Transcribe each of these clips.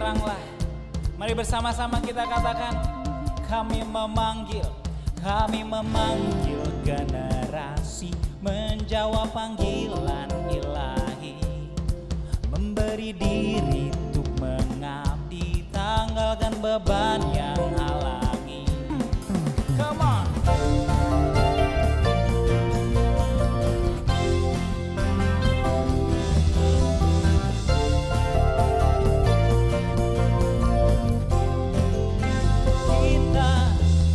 teranglah. Mari bersama-sama kita katakan, kami memanggil generasi menjawab panggilan ilahi, memberi diri untuk mengabdi, tanggalkan beban yang halangi. Come on.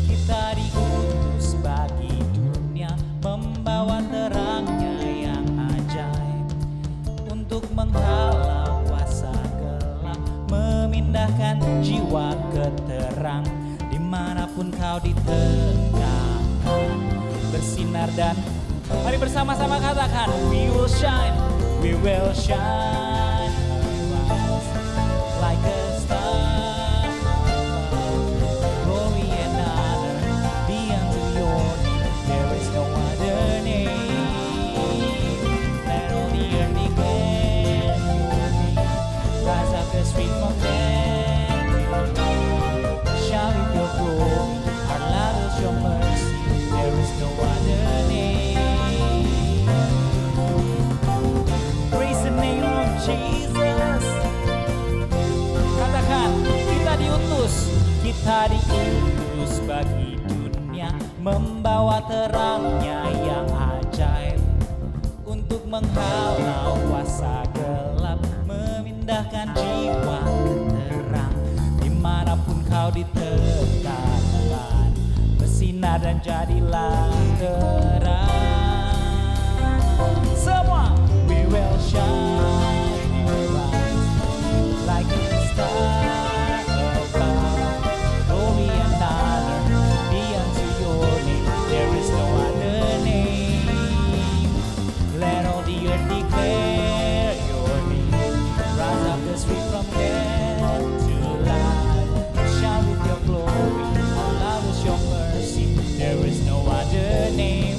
Kita diutus bagi dunia, membawa terangnya yang ajaib, untuk menghalau kuasa gelap, memindahkan jiwa ke terang. Dimanapun kau ditegakkan, bersinar dan mari bersama-sama katakan, we will shine arise like a star. Glory and honor be unto your name. There is no other name. Let all the earth declare your name. Rise up the street from death to life. Shout with your glory, our love is your mercy. There is no other name. Praise the name of Jesus. Katakan, kita diutus bagi dunia, membawa terangnya yang ajaib, untuk menghalau kuasa gelap, memindahkan jiwa ke terang. Dimanapun kau ditegakkan, bersinar dan jadilah terang. Semua, we will shine arise like a star above. Glory and honor be unto your name. There is no other name. Let all the earth declare your name. Rise up the street from death to life. Shout with your glory, our love is your mercy. There is no other name.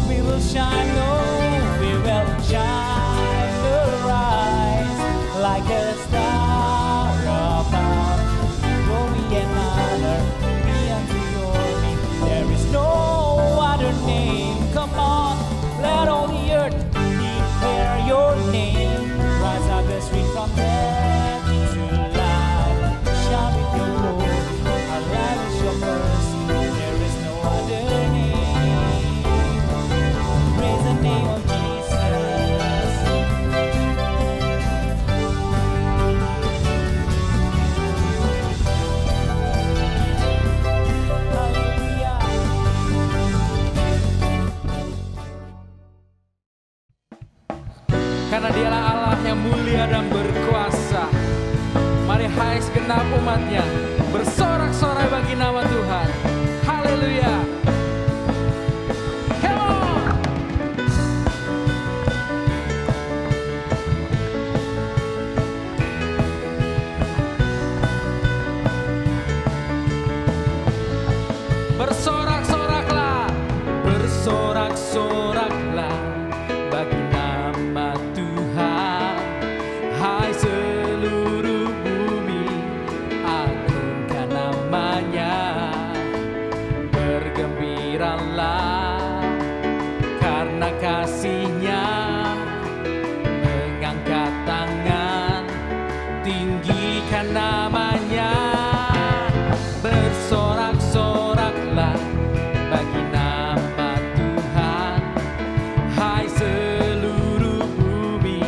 We will shine, oh, we will shine, arise like a star above. Glory and honor be unto your name. There is no other name. Come on, let all the earth declare your name. Rise up the street from death to life. Shout with your glory, our life is your mercy. There is no other name. Praise the name of Jesus. Haleluya. Karena dialah Allah yang mulia dan berkuasa. Mari hai segenap umatnya, bersorak-sorai bagi nama Tuhan. Haleluya. Come on. Bersorak-soraklah, bersorak-soraklah bagi nama Tuhan. Hai seluruh bumi, agungkan namanya. Bergembiralah karena kasih-Nya, mengangkat tangan, tinggikan namanya. Bersorak-soraklah bagi nama Tuhan. Hai seluruh bumi,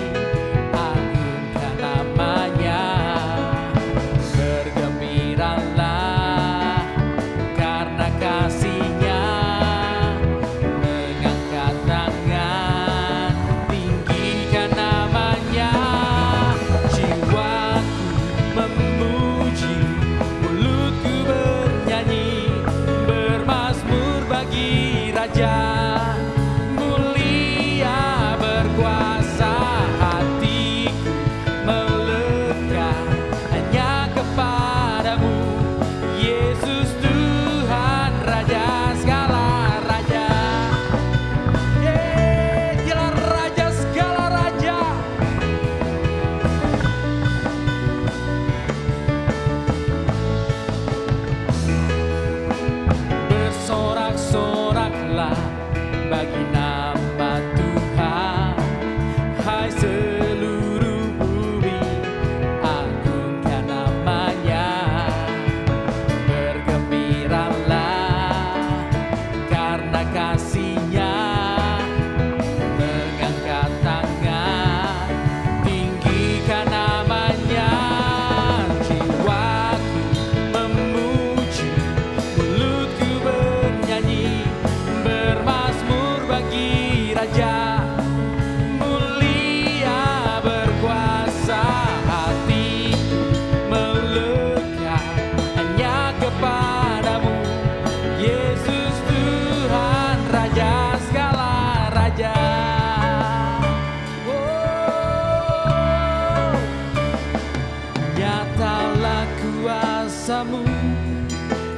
agungkan namanya. Bergembiralah karena kasih-Nya, mengangkat tangan, tinggikan namanya. Jiwaku memuji, mulutku bernyanyi, bermazmur bagi Raja. Mulia berkuasa, hatiku melekat hanya kepadamu. Yesus Tuhan, Raja segala raja. Dialah Raja segala raja. Nyatalah kuasa-Mu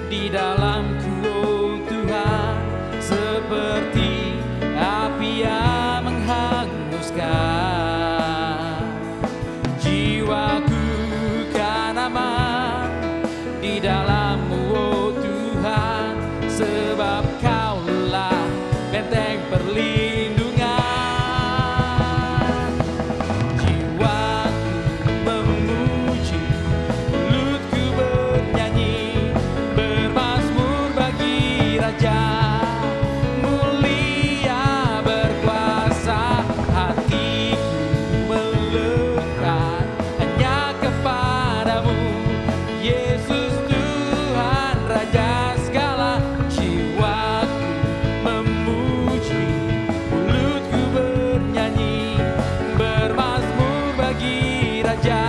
di dalamku, oh Tuhan, seperti api yang menghanguskan. Jiwaku kan aman di dalam-Mu, oh Tuhan, sebab Kaulah benteng perlindungan. Jiwaku memuji, mulutku bernyanyi, bermazmur bagi Raja. Mulia berkuasa, hatiku melekat hanya kepadamu, Yesus Tuhan Raja segala. Jiwaku memuji, mulutku bernyanyi, bermazmur bagi Raja.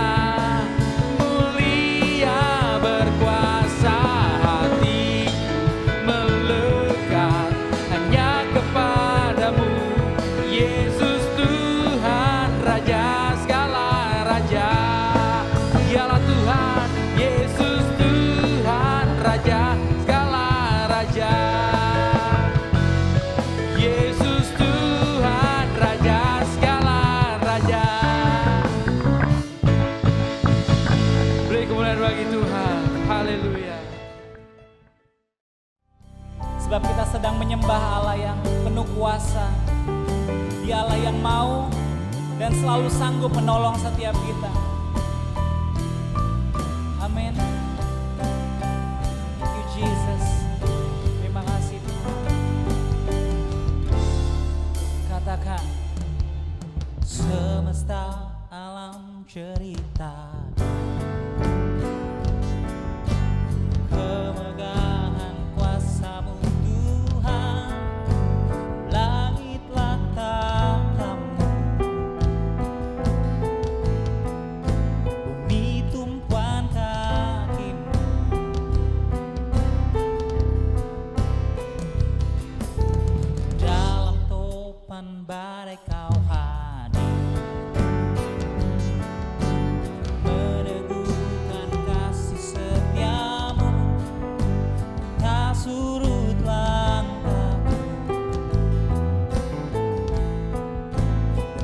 Mulia berkuasa, hatiku melekat hanya kepadamu, Yesus Tuhan Raja segala raja. Dialah Tuhan, Yesus Tuhan Raja segala raja. Yesus Tuhan Raja segala raja. Beri kemuliaan bagi Tuhan. Haleluya. Sebab kita sedang menyembah Allah yang penuh kuasa. Dia Allah yang mau dan selalu sanggup menolong setiap kita. Amin. Thank you Jesus. Terima kasih Tuhan. Katakan, semesta alam cerita kemegahan kuasa-Mu Tuhan. Langitlah tahta-Mu, bumi tumpuan kaki-Mu. Dalam topan badai Kau hadir, meneguhkan kasih setia-Mu, tak surut langkah-Mu,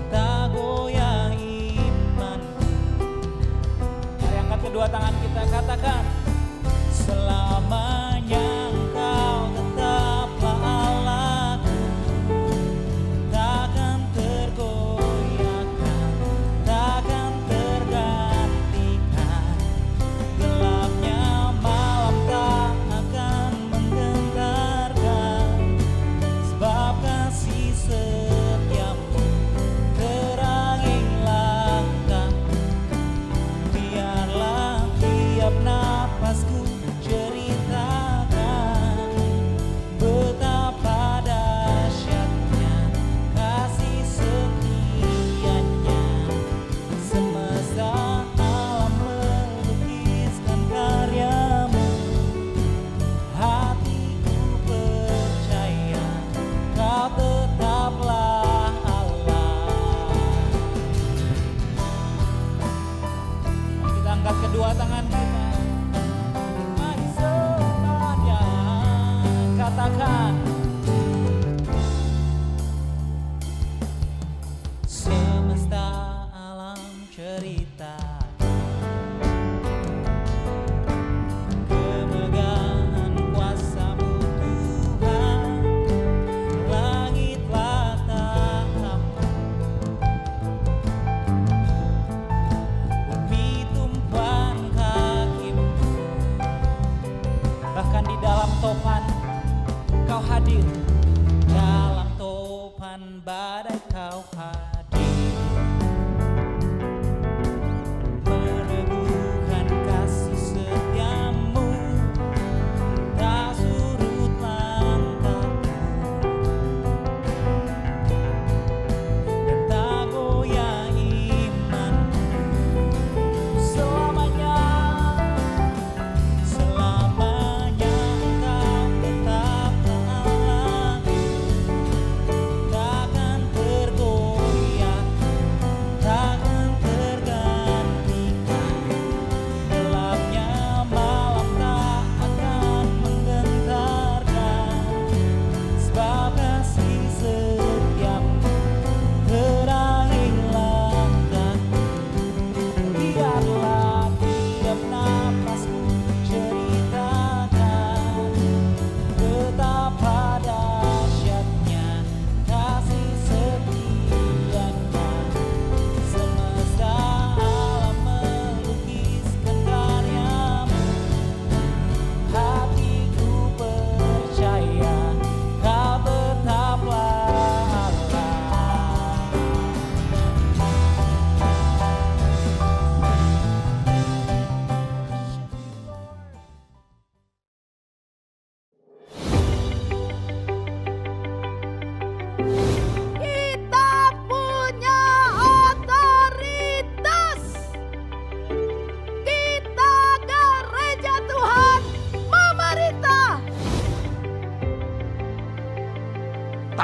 tak goyah iman-Ku. Mari angkat kedua tangan kita, katakan, selamanya Engkau tetaplah Allahku, takkan tergoyahkan, takkan tergantikan. Gelapnya malam tak akan menggentarkan, sebab kasih setia-Mu terangi langkahku. Biarlah tiap napasku cerita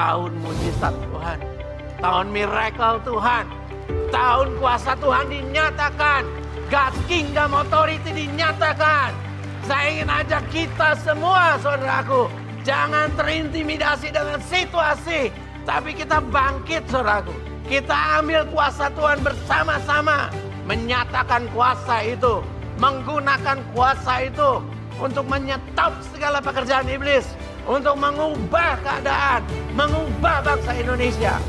tahun mujizat Tuhan, tahun miracle Tuhan, tahun kuasa Tuhan dinyatakan, God's Kingdom Authority dinyatakan. Saya ingin ajak kita semua, saudaraku, jangan terintimidasi dengan situasi, tapi kita bangkit, saudaraku. Kita ambil kuasa Tuhan bersama-sama, menyatakan kuasa itu, menggunakan kuasa itu untuk menyetop segala pekerjaan iblis, untuk mengubah keadaan, mengubah bangsa Indonesia.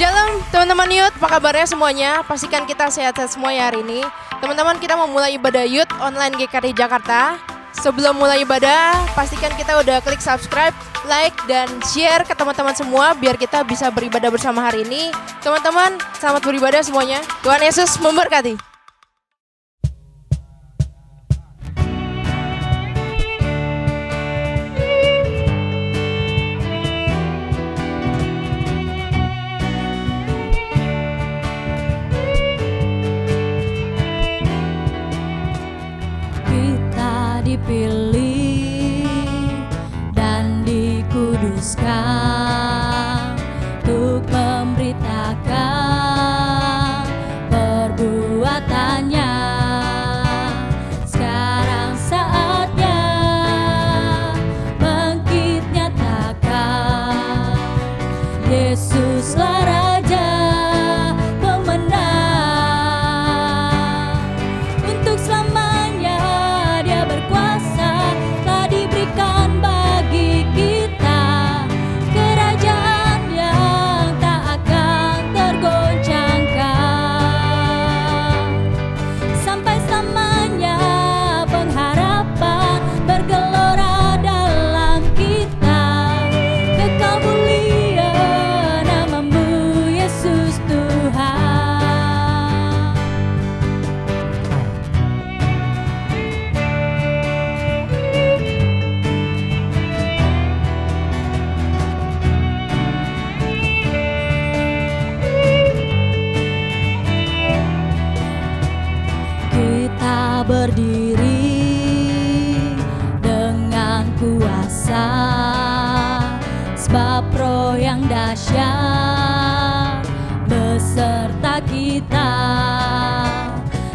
Shalom teman-teman Youth, apa kabarnya semuanya? Pastikan kita sehat-sehat semua ya hari ini. Teman-teman, kita mau mulai ibadah Youth online GKI Jakarta. Sebelum mulai ibadah, pastikan kita udah klik subscribe, like, dan share ke teman-teman semua biar kita bisa beribadah bersama hari ini. Teman-teman, selamat beribadah semuanya. Tuhan Yesus memberkati. Dipilih dan dikuduskan untuk memberitakan perbuatannya. Sekarang saatnya bangkit nyatakan, Yesuslah Raja pemenang. Untuk selamanya Dia berkuasa, telah diberikan bagi kita kerajaan yang tak akan tergoncangkan. Sampai selamanya pengharapan bergelora dalam kita. Kekal mulia namamu Yesus Tuhan. Kita berdiri dengan kuasa, sebab Roh yang dahsyat beserta kita.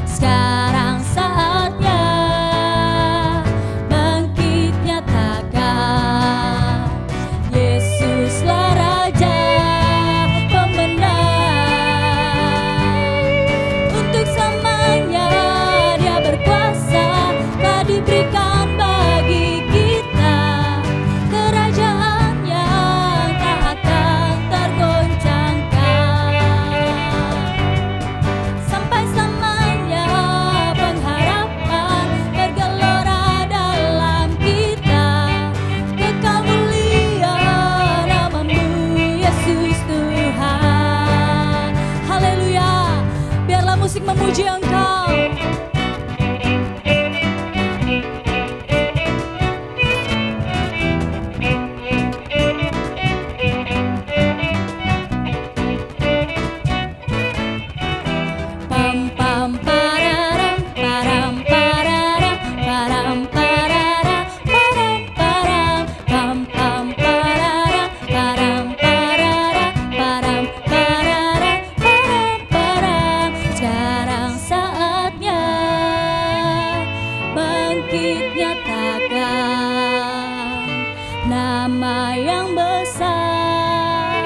Sekarang saatnya bangkit nyatakan, Yesuslah Raja pemenang. Untuk selamanya Dia berkuasa, telah diberikan bagi kita kerajaan yang tak akan tergoncangkan. Sampai selamanya pengharapan bergelora dalam kita. Kekal mulia namamu Yesus Tuhan. Haleluya. Biarlah musik memuji Engkau. Pam pam pararam param pararam param pararam param param pam pam pararam param pararam param pararam param param. Sekarang saatnya bangkit nyatakan nama yang besar,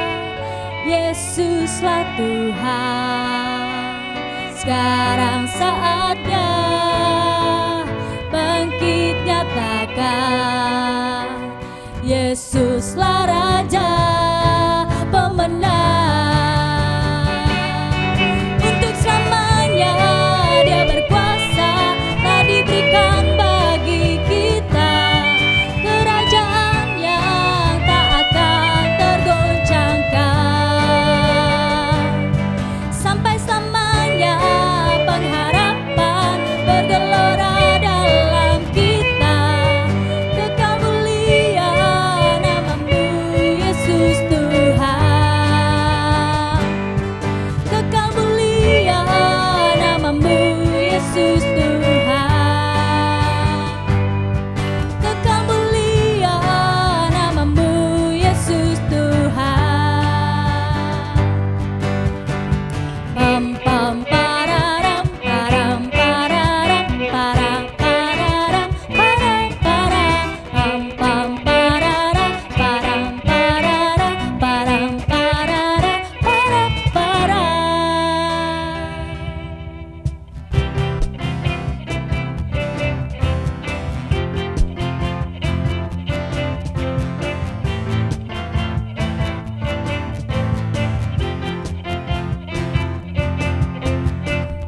Yesus Yesuslah Tuhan. Sekarang saatnya bangkit nyatakan, Yesuslah Raja pemenang. Untuk selamanya Dia berkuasa, tak diberikan bagi kita kerajaan yang tak akan tergoncangkan. Sampai selamanya pengharapan bergelora dalam kita. Kekal mulia namamu Yesus Tuhan. Kekal mulia namamu Yesus Tuhan. Kekal mulia namamu Yesus Tuhan. Pam pam pararam param pararam param pararam param param pam pam pararam param pararam param pararam param param.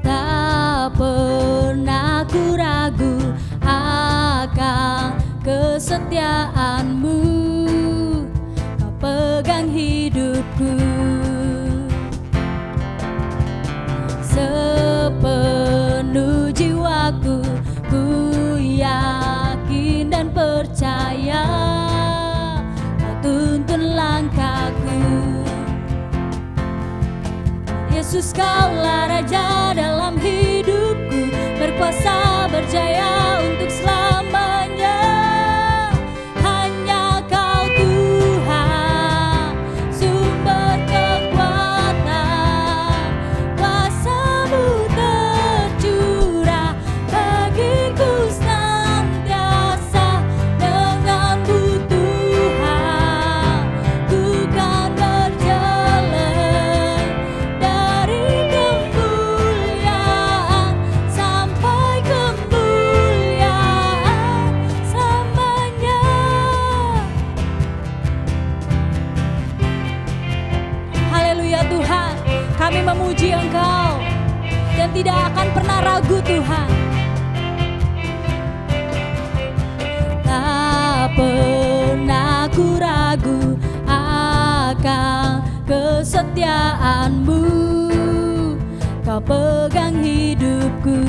Tak pernah ku ragu akan kesetiaanmu, kau pegang hidupku. Sepenuh jiwaku ku yakin dan percaya, kau tuntun langkahku. Yesus, Kaulah Raja dalam hidupku, berkuasa berjaya untuk selamanya. Hanya Kau Tuhan, sumber kekuatan, kuasa-Mu tercurah bagiku senantiasa. Denganmu Tuhan, ku kan berjalan dari kemuliaan sampai kemuliaan selamanya. Haleluya Tuhan, kami memuji Engkau dan tidak akan pernah ragu Tuhan. Tak pernah ku ragu akan kesetiaanmu, Kau pegang hidupku.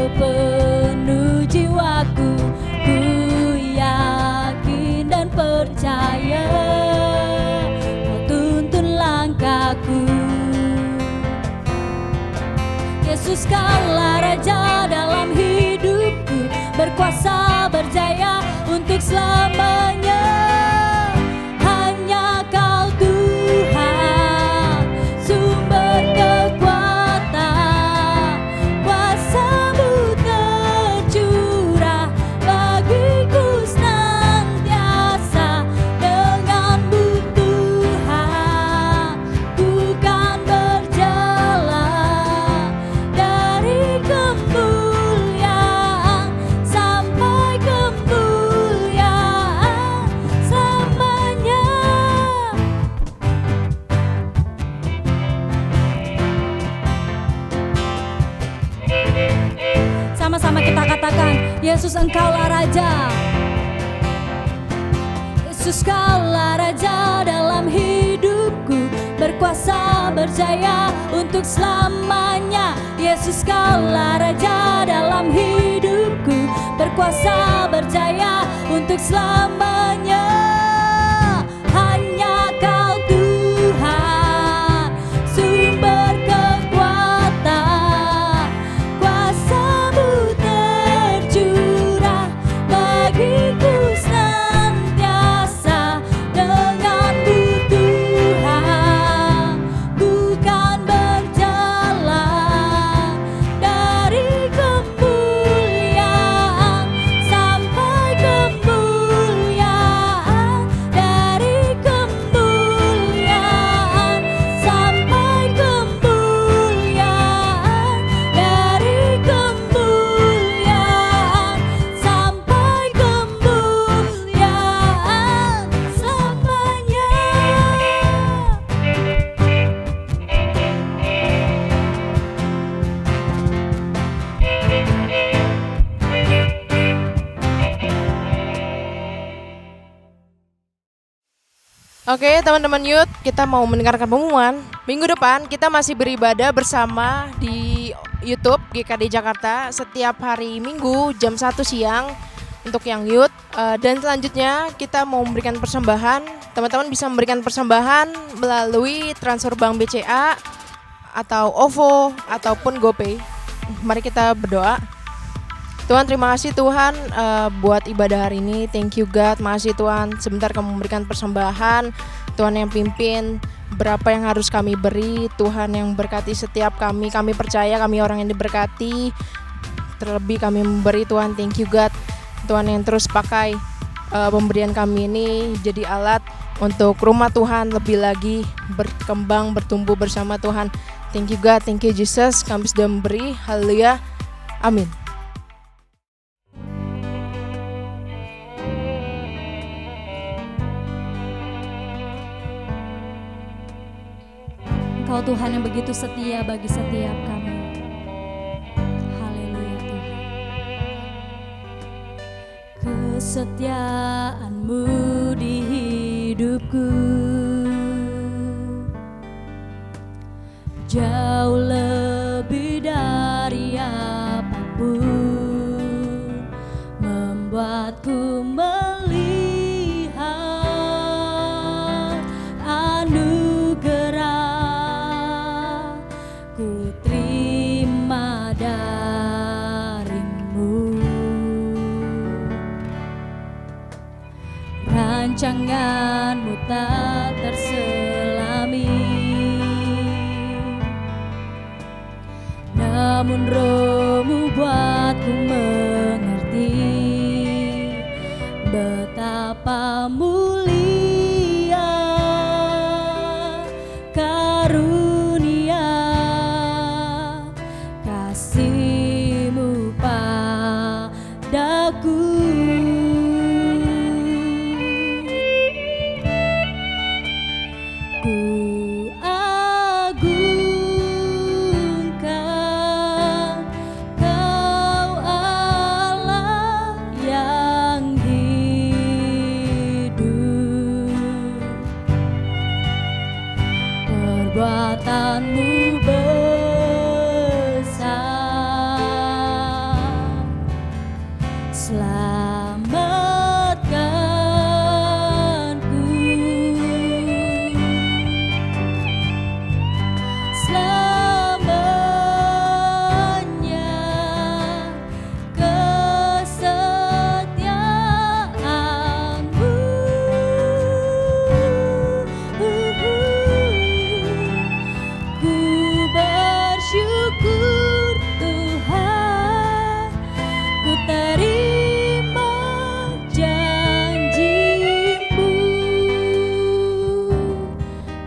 Sepenuh jiwaku ku yakin dan percaya, Kau tuntun langkahku. Yesus, Kaulah Raja dalam hidupku, berkuasa berjaya untuk selamanya. Hanya Kau Tuhan, sumber kekuatan, kuasa-Mu tercurah bagiku senantiasa. Denganmu Tuhan, ku kan berjalan dari kemuliaan sampai kemuliaan selamanya. Sama-sama kita katakan, Yesus Engkaulah Raja. Yesus, Kaulah Raja dalam hidupku, berkuasa berjaya untuk selamanya. Yesus, Kaulah Raja dalam hidupku, berkuasa berjaya untuk selamanya. Hanya Kau Tuhan, sumber kekuatan, kuasa-Mu tercurah bagiku senantiasa. Denganmu Tuhan, ku kan berjalan dari kemuliaan sampai kemuliaan Oke teman-teman youth, kita mau mendengarkan pengumuman. Minggu depan kita masih beribadah bersama di YouTube GKD Jakarta setiap hari Minggu jam 1 siang untuk yang youth. Dan selanjutnya kita mau memberikan persembahan. Teman-teman bisa memberikan persembahan melalui transfer bank BCA atau OVO ataupun GoPay. Mari kita berdoa. Tuhan, terima kasih Tuhan buat ibadah hari ini. Thank you God. Makasih Tuhan, sebentar kamu memberikan persembahan. Tuhan yang pimpin berapa yang harus kami beri. Tuhan yang berkati setiap kami. Kami percaya kami orang yang diberkati. Terlebih kami memberi Tuhan. Thank you God. Tuhan yang terus pakai pemberian kami ini jadi alat untuk rumah Tuhan lebih lagi berkembang, bertumbuh bersama Tuhan. Thank you God. Thank you Jesus. Kami sudah memberi. Haleluya. Amin. Engkau Tuhan yang begitu setia bagi setiap kami. Haleluya Tuhan. Kesetiaan-Mu di hidupku jauh lebih dari apapun, membuatku melihat anugerah ku terima dari-Mu. Rancangan-Mu tak terselami, namun Roh-Mu buatku mengerti betapa mulia karunia kasih-Mu padaku. Ku agungkan Kau Allah yang hidup, perbuatan-Mu besar, selamatkanku selamanya, kesetiaan-Mu. Ku bersyukur Tuhan, ku terima janji-Mu.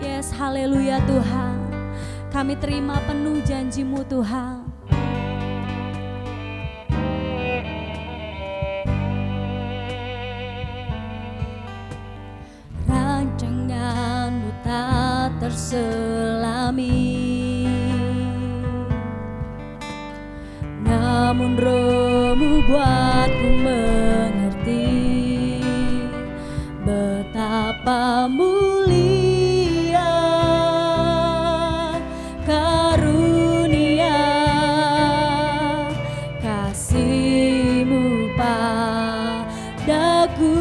Yes, haleluya Tuhan. Kami terima penuh janji-Mu Tuhan. Rancangan-Mu tak terselami, namun Roh-Mu buatku mengerti betapa mulia karunia kasih-Mu padaku.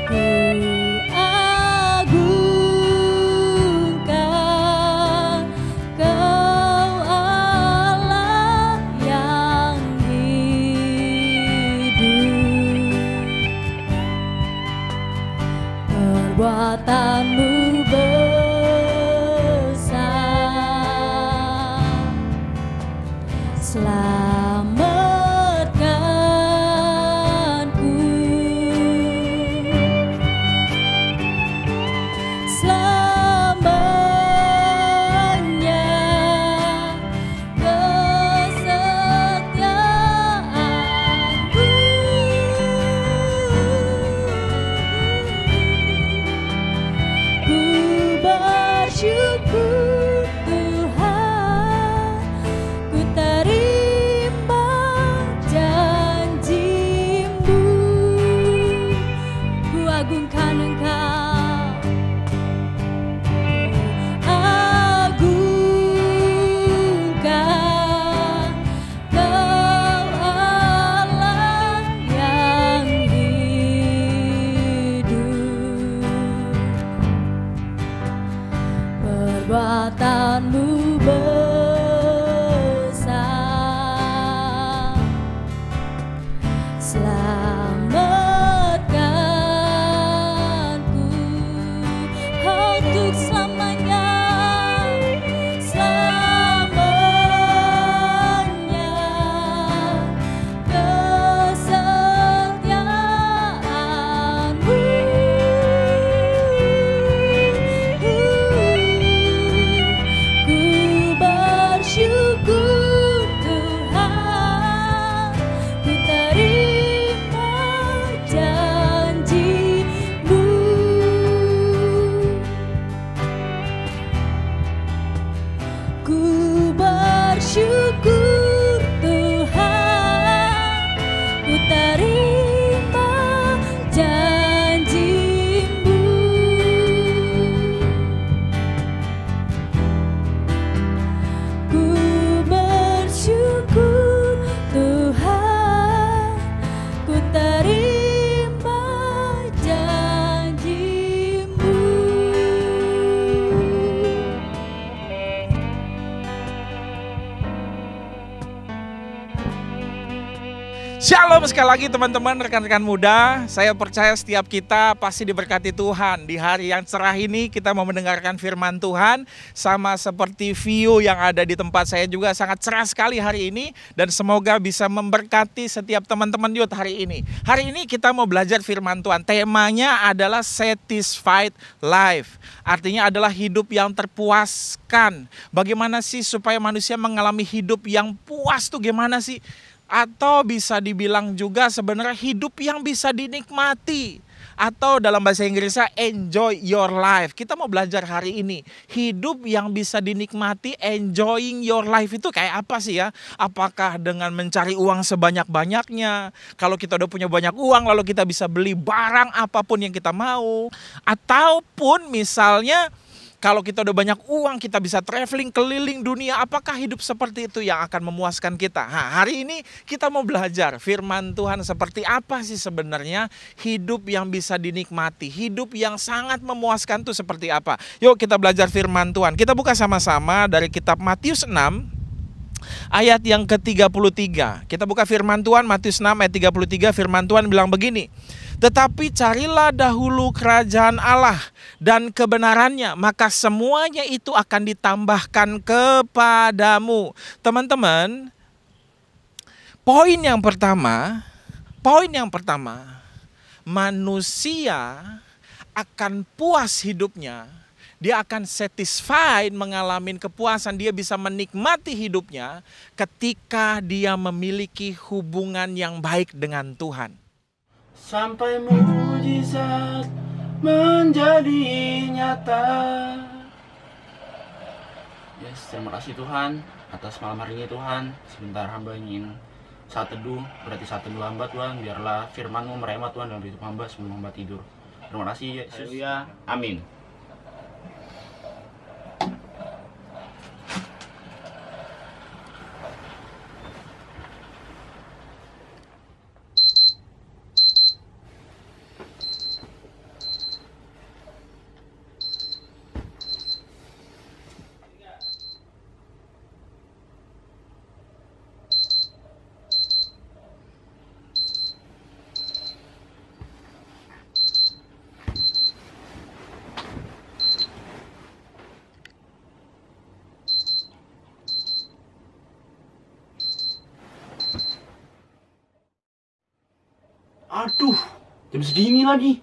Ku agungkan Kau Allah yang hidup, kekuatanmu besar. Selamatkanku untuk selamanya, selamanya. Kesetiaanmu ku bersyukur Tuhan, ku terima janji-Mu. Ku bersyukur Tuhan, ku terima janji-Mu. Ku bersyukur Tuhan, ku terima janji-Mu. Shalom sekali lagi teman-teman, rekan-rekan muda. Saya percaya setiap kita pasti diberkati Tuhan. Di hari yang cerah ini kita mau mendengarkan firman Tuhan. Sama seperti view yang ada di tempat saya juga sangat cerah sekali hari ini. Dan semoga bisa memberkati setiap teman-teman youth hari ini. Hari ini kita mau belajar firman Tuhan. Temanya adalah satisfied life. Artinya adalah hidup yang terpuaskan. Bagaimana sih supaya manusia mengalami hidup yang puas tuh gimana sih? Atau bisa dibilang juga sebenarnya hidup yang bisa dinikmati. Atau dalam bahasa Inggrisnya enjoy your life. Kita mau belajar hari ini. Hidup yang bisa dinikmati, enjoying your life itu kayak apa sih ya? Apakah dengan mencari uang sebanyak-banyaknya? Kalau kita udah punya banyak uang lalu kita bisa beli barang apapun yang kita mau. Ataupun misalnya kalau kita udah banyak uang, kita bisa traveling keliling dunia. Apakah hidup seperti itu yang akan memuaskan kita? Nah, hari ini kita mau belajar firman Tuhan seperti apa sih sebenarnya hidup yang bisa dinikmati. Hidup yang sangat memuaskan itu seperti apa? Yuk kita belajar firman Tuhan. Kita buka sama-sama dari kitab Matius 6. Ayat yang ke-33. Kita buka firman Tuhan Matius 6 ayat 33. Firman Tuhan bilang begini. Tetapi carilah dahulu kerajaan Allah dan kebenarannya, maka semuanya itu akan ditambahkan kepadamu. Teman-teman, poin yang pertama, manusia akan puas hidupnya. Dia akan satisfied, mengalami kepuasan, dia bisa menikmati hidupnya ketika dia memiliki hubungan yang baik dengan Tuhan. Sampai mujizat menjadi nyata. Yes, terima kasih Tuhan atas malam hari ini Tuhan. Sebentar hamba ingin saat teduh, berarti saat teduh hamba Tuhan. Biarlah firman-Mu merema Tuhan dalam hidup hamba sebelum hamba tidur. Terima kasih Yesus. Haleluya. Amin. Aduh, jam segini lagi.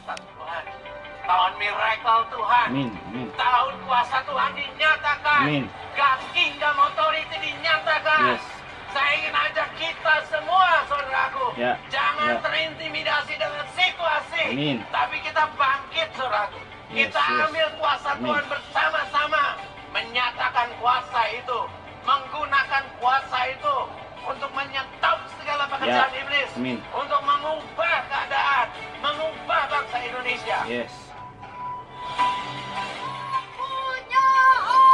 Tuhan, tahun miracle Tuhan. Amin, amin. Tahun kuasa Tuhan dinyatakan. Amin. God's kingdom authority dinyatakan. Yes. Saya ingin ajak kita semua, saudaraku. Ya, Jangan ya. terintimidasi dengan situasi. Amin. Tapi kita bangkit, saudaraku. Yes, Kita yes. ambil kuasa Amin. Tuhan bersama-sama. Menyatakan kuasa itu. Menggunakan kuasa itu. Untuk menyetop segala pekerjaan Ya. iblis. Amin. Untuk mengubah keadaan. Mengubah bangsa Indonesia. Yes. Punya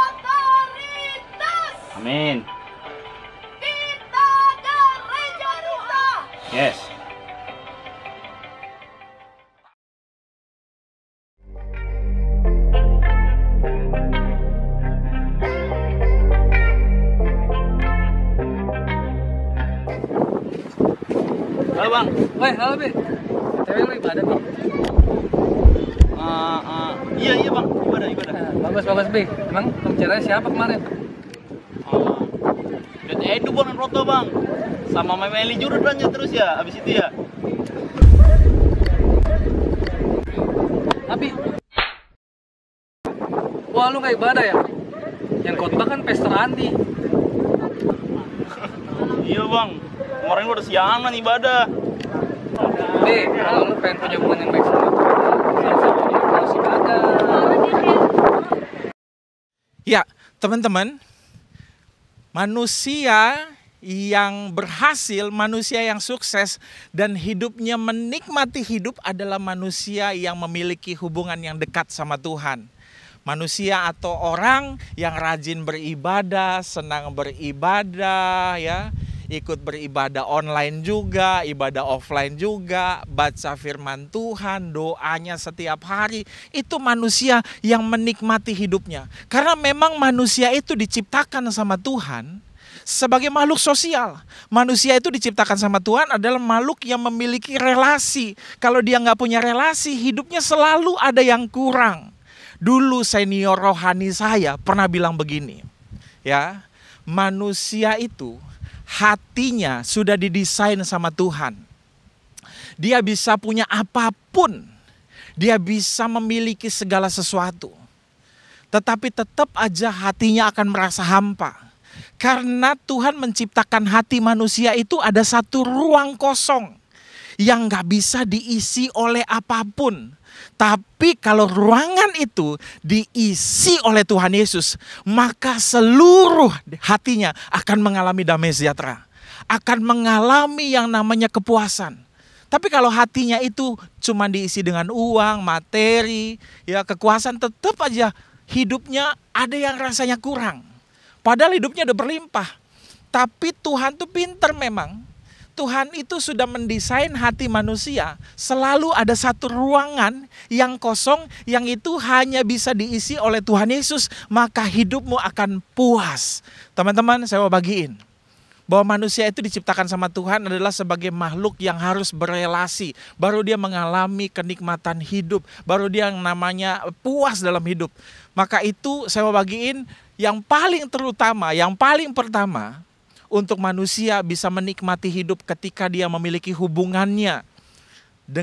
otoritas. Amin. Kita gereja Tuhan. Yes. Halo bang. Woi, halo Bi. Cewek lu ibadah nih. Iya bang, ibadah. Bagus Bi. Emang pembicaranya siapa kemarin? Dan Edu bang, Roto bang. Sama Meli Jordannya terus ya, abis itu ya. Abi. Wah, lu nggak ibadah ya? Yang khotbah kan Pastor Andi. Iya bang, kemarin gua udah siangan ibadah. Bi, kalau lu pengen punya hubungan yang baik sama Tuhan, harus ibadah. Ya, teman-teman, manusia yang berhasil, manusia yang sukses dan hidupnya menikmati hidup adalah manusia yang memiliki hubungan yang dekat sama Tuhan. Manusia atau orang yang rajin beribadah, senang beribadah, ya, ikut beribadah online juga, ibadah offline juga, baca firman Tuhan, doanya setiap hari. Itu manusia yang menikmati hidupnya. Karena memang manusia itu diciptakan sama Tuhan sebagai makhluk sosial. Manusia itu diciptakan sama Tuhan adalah makhluk yang memiliki relasi. Kalau dia nggak punya relasi, hidupnya selalu ada yang kurang. Dulu senior rohani saya pernah bilang begini, ya, manusia itu hatinya sudah didesain sama Tuhan. Dia bisa punya apapun, dia bisa memiliki segala sesuatu. Tetapi tetap aja hatinya akan merasa hampa. Karena Tuhan menciptakan hati manusia itu ada satu ruang kosong yang gak bisa diisi oleh apapun. Tapi kalau ruangan itu diisi oleh Tuhan Yesus, maka seluruh hatinya akan mengalami damai sejahtera. Akan mengalami yang namanya kepuasan. Tapi kalau hatinya itu cuma diisi dengan uang, materi, ya kekuasaan, tetap aja hidupnya ada yang rasanya kurang. Padahal hidupnya udah berlimpah. Tapi Tuhan tuh pinter memang. Tuhan itu sudah mendesain hati manusia. Selalu ada satu ruangan yang kosong, yang itu hanya bisa diisi oleh Tuhan Yesus. Maka hidupmu akan puas. Teman-teman, saya mau bagiin bahwa manusia itu diciptakan sama Tuhan adalah sebagai makhluk yang harus berelasi. Baru dia mengalami kenikmatan hidup. Baru dia yang namanya puas dalam hidup. Maka itu saya mau bagiin yang paling terutama, yang paling pertama, untuk manusia bisa menikmati hidup ketika dia memiliki hubungannya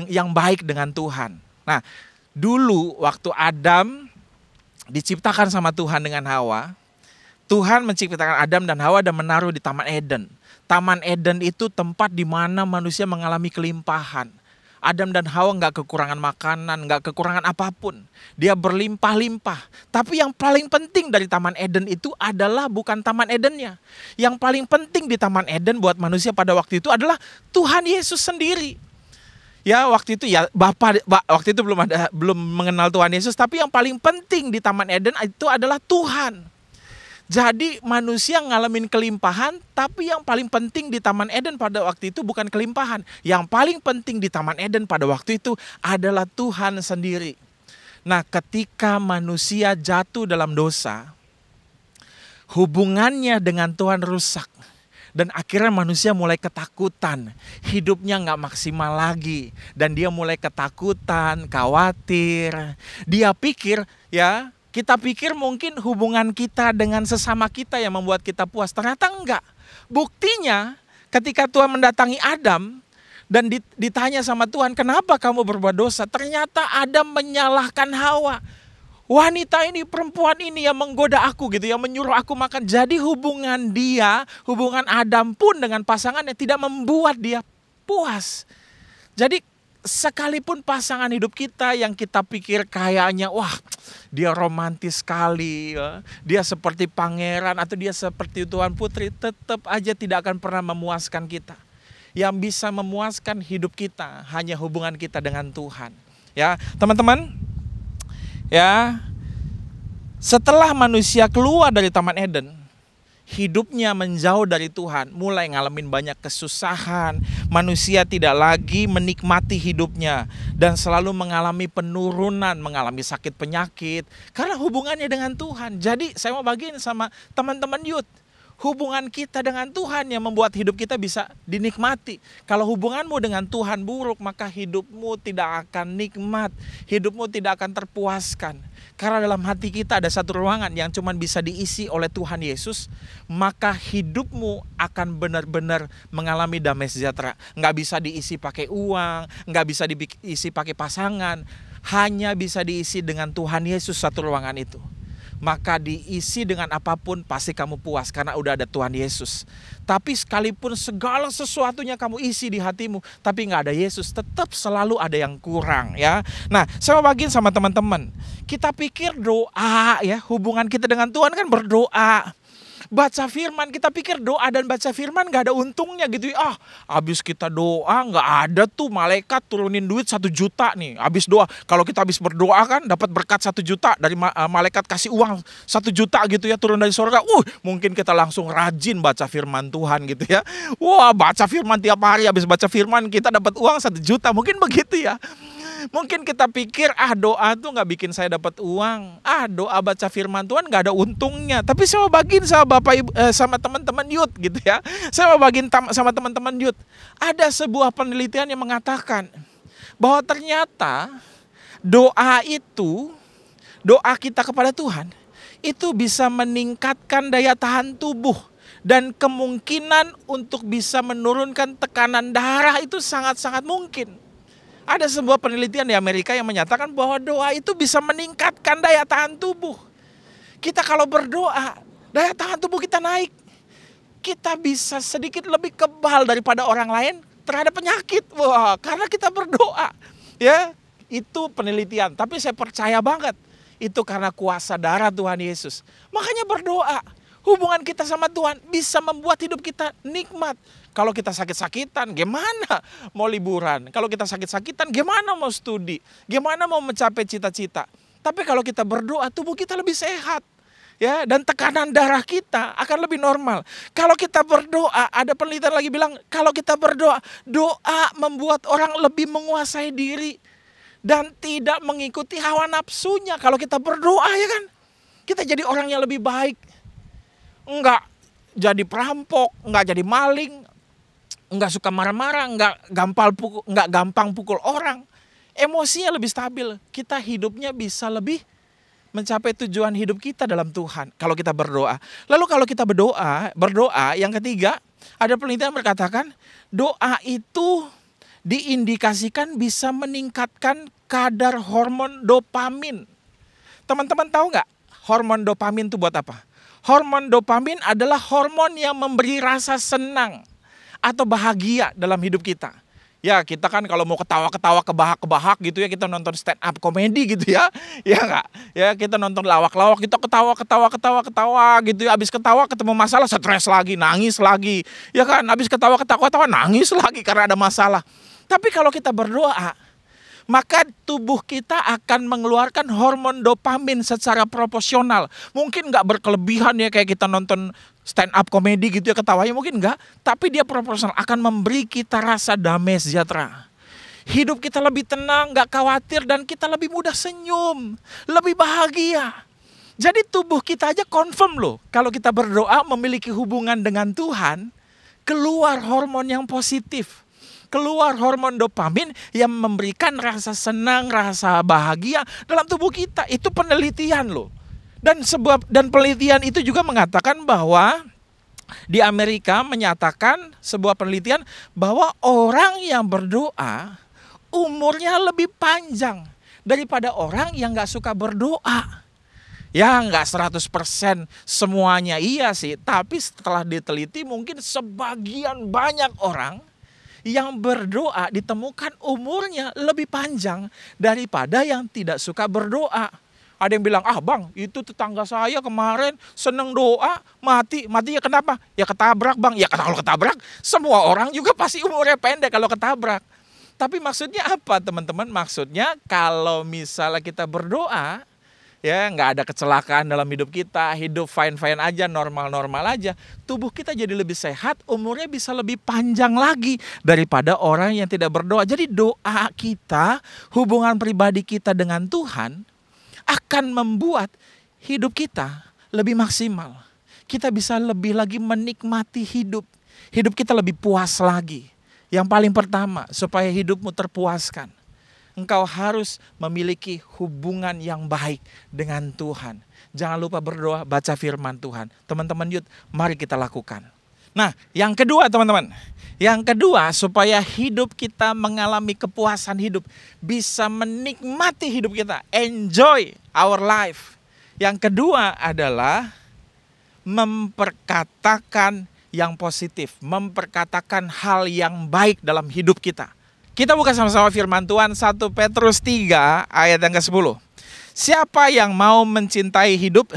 yang baik dengan Tuhan. Nah, dulu waktu Adam diciptakan sama Tuhan dengan Hawa, Tuhan menciptakan Adam dan Hawa dan menaruh di Taman Eden. Taman Eden itu tempat di mana manusia mengalami kelimpahan. Adam dan Hawa nggak kekurangan makanan, nggak kekurangan apapun. Dia berlimpah-limpah. Tapi yang paling penting dari Taman Eden itu adalah bukan Taman Edennya. Yang paling penting di Taman Eden buat manusia pada waktu itu adalah Tuhan Yesus sendiri. Ya waktu itu ya waktu itu belum mengenal Tuhan Yesus. Tapi yang paling penting di Taman Eden itu adalah Tuhan. Jadi manusia ngalamin kelimpahan, tapi yang paling penting di Taman Eden pada waktu itu bukan kelimpahan. Yang paling penting di Taman Eden pada waktu itu adalah Tuhan sendiri. Nah, ketika manusia jatuh dalam dosa, hubungannya dengan Tuhan rusak. Dan akhirnya manusia mulai ketakutan, hidupnya nggak maksimal lagi. Dan dia mulai ketakutan, khawatir. Dia pikir ya, kita pikir mungkin hubungan kita dengan sesama kita yang membuat kita puas. Ternyata enggak. Buktinya ketika Tuhan mendatangi Adam dan ditanya sama Tuhan, kenapa kamu berbuat dosa? Ternyata Adam menyalahkan Hawa. Wanita ini, perempuan ini yang menggoda aku gitu, yang menyuruh aku makan. Jadi hubungan Adam pun dengan pasangannya tidak membuat dia puas. Jadi sekalipun pasangan hidup kita yang kita pikir kayaknya wah dia romantis sekali, ya, dia seperti pangeran atau dia seperti Tuan Putri, tetap aja tidak akan pernah memuaskan kita. Yang bisa memuaskan hidup kita hanya hubungan kita dengan Tuhan. Ya, teman-teman. Ya. Setelah manusia keluar dari Taman Eden, hidupnya menjauh dari Tuhan, mulai ngalamin banyak kesusahan. Manusia tidak lagi menikmati hidupnya dan selalu mengalami penurunan, mengalami sakit penyakit karena hubungannya dengan Tuhan. Jadi saya mau bagiin sama teman-teman youth, Hubungan kita dengan Tuhan yang membuat hidup kita bisa dinikmati. Kalau hubunganmu dengan Tuhan buruk, maka hidupmu tidak akan nikmat. Hidupmu tidak akan terpuaskan. Karena dalam hati kita ada satu ruangan yang cuma bisa diisi oleh Tuhan Yesus, maka hidupmu akan benar-benar mengalami damai sejahtera. Nggak bisa diisi pakai uang, nggak bisa diisi pakai pasangan. Hanya bisa diisi dengan Tuhan Yesus satu ruangan itu. Maka diisi dengan apapun pasti kamu puas karena udah ada Tuhan Yesus. Tapi sekalipun segala sesuatunya kamu isi di hatimu, tapi nggak ada Yesus, tetap selalu ada yang kurang ya. Nah, saya mau bagiin sama teman-teman. Kita pikir doa ya, hubungan kita dengan Tuhan kan berdoa. Baca firman, kita pikir doa dan baca firman gak ada untungnya gitu ya. Habis kita doa gak ada tuh malaikat turunin duit 1 juta nih. Habis doa, kalau kita habis berdoa kan dapat berkat 1 juta dari malaikat kasih uang 1 juta gitu ya turun dari surga. Mungkin kita langsung rajin baca firman Tuhan gitu ya. Wah, baca firman tiap hari, habis baca firman kita dapat uang 1 juta. Mungkin begitu ya. Mungkin kita pikir doa tuh gak bikin saya dapat uang. Doa baca firman Tuhan gak ada untungnya. Tapi saya mau bagiin sama Bapak Ibu, sama teman-teman youth gitu ya. Saya mau bagiin sama teman-teman youth. Ada sebuah penelitian yang mengatakan bahwa ternyata doa kita kepada Tuhan itu bisa meningkatkan daya tahan tubuh. Dan kemungkinan untuk bisa menurunkan tekanan darah itu sangat-sangat mungkin. Ada sebuah penelitian di Amerika yang menyatakan bahwa doa itu bisa meningkatkan daya tahan tubuh. Kita kalau berdoa, daya tahan tubuh kita naik. Kita bisa sedikit lebih kebal daripada orang lain terhadap penyakit. Wah, karena kita berdoa. Ya, itu penelitian. Tapi saya percaya banget itu karena kuasa darah Tuhan Yesus. Makanya berdoa. Hubungan kita sama Tuhan bisa membuat hidup kita nikmat. Kalau kita sakit-sakitan, gimana mau liburan? Kalau kita sakit-sakitan, gimana mau studi? Gimana mau mencapai cita-cita? Tapi kalau kita berdoa, tubuh kita lebih sehat. Ya, dan tekanan darah kita akan lebih normal. Kalau kita berdoa, ada penelitian lagi bilang, kalau kita berdoa, doa membuat orang lebih menguasai diri dan tidak mengikuti hawa nafsunya. Kalau kita berdoa ya kan, kita jadi orang yang lebih baik. Enggak jadi perampok, enggak jadi maling, enggak suka marah-marah, enggak gampang pukul orang. Emosinya lebih stabil. Kita hidupnya bisa lebih mencapai tujuan hidup kita dalam Tuhan kalau kita berdoa. Lalu kalau kita berdoa yang ketiga, ada penelitian berkatakan doa itu diindikasikan bisa meningkatkan kadar hormon dopamin. Teman-teman tahu nggak hormon dopamin itu buat apa? Hormon dopamin adalah hormon yang memberi rasa senang atau bahagia dalam hidup kita. Ya, kita kan kalau mau ketawa-ketawa kebahak-kebahak gitu ya, kita nonton stand up comedy gitu ya. Ya enggak? Ya, kita nonton lawak-lawak, kita ketawa gitu ya. Habis ketawa ketemu masalah, stres lagi, nangis lagi. Ya kan? Habis ketawa, nangis lagi karena ada masalah. Tapi kalau kita berdoa, maka tubuh kita akan mengeluarkan hormon dopamin secara proporsional. Mungkin nggak berkelebihan ya kayak kita nonton stand up comedy gitu ya, ketawanya mungkin nggak. Tapi dia proporsional, akan memberi kita rasa damai sejahtera. Hidup kita lebih tenang, nggak khawatir, dan kita lebih mudah senyum, lebih bahagia. Jadi tubuh kita aja confirm loh, kalau kita berdoa memiliki hubungan dengan Tuhan, keluar hormon yang positif. Keluar hormon dopamin yang memberikan rasa senang, rasa bahagia dalam tubuh kita. Itu penelitian loh. Dan penelitian itu juga mengatakan bahwa di Amerika menyatakan sebuah penelitian bahwa orang yang berdoa umurnya lebih panjang daripada orang yang gak suka berdoa. Ya nggak 100% semuanya iya sih, tapi setelah diteliti mungkin sebagian banyak orang yang berdoa ditemukan umurnya lebih panjang daripada yang tidak suka berdoa. Ada yang bilang, bang itu tetangga saya kemarin seneng doa, matinya kenapa? Ya ketabrak bang. Ya kalau ketabrak semua orang juga pasti umurnya pendek kalau ketabrak. Tapi maksudnya apa teman-teman? Maksudnya kalau misalnya kita berdoa, ya nggak ada kecelakaan dalam hidup kita, hidup fine-fine aja, normal-normal aja, tubuh kita jadi lebih sehat, umurnya bisa lebih panjang lagi daripada orang yang tidak berdoa. Jadi doa kita, hubungan pribadi kita dengan Tuhan akan membuat hidup kita lebih maksimal. kita bisa lebih lagi menikmati hidup. Hidup kita lebih puas lagi. Yang paling pertama, supaya hidupmu terpuaskan, engkau harus memiliki hubungan yang baik dengan Tuhan. Jangan lupa berdoa, baca firman Tuhan. Teman-teman youth, mari kita lakukan. Nah, yang kedua teman-teman. Yang kedua, supaya hidup kita mengalami kepuasan hidup. Bisa menikmati hidup kita. Enjoy our life. Yang kedua adalah memperkatakan yang positif. Memperkatakan hal yang baik dalam hidup kita. Kita buka sama-sama firman Tuhan 1 Petrus 3 ayat yang ke-10. Siapa yang mau mencintai hidup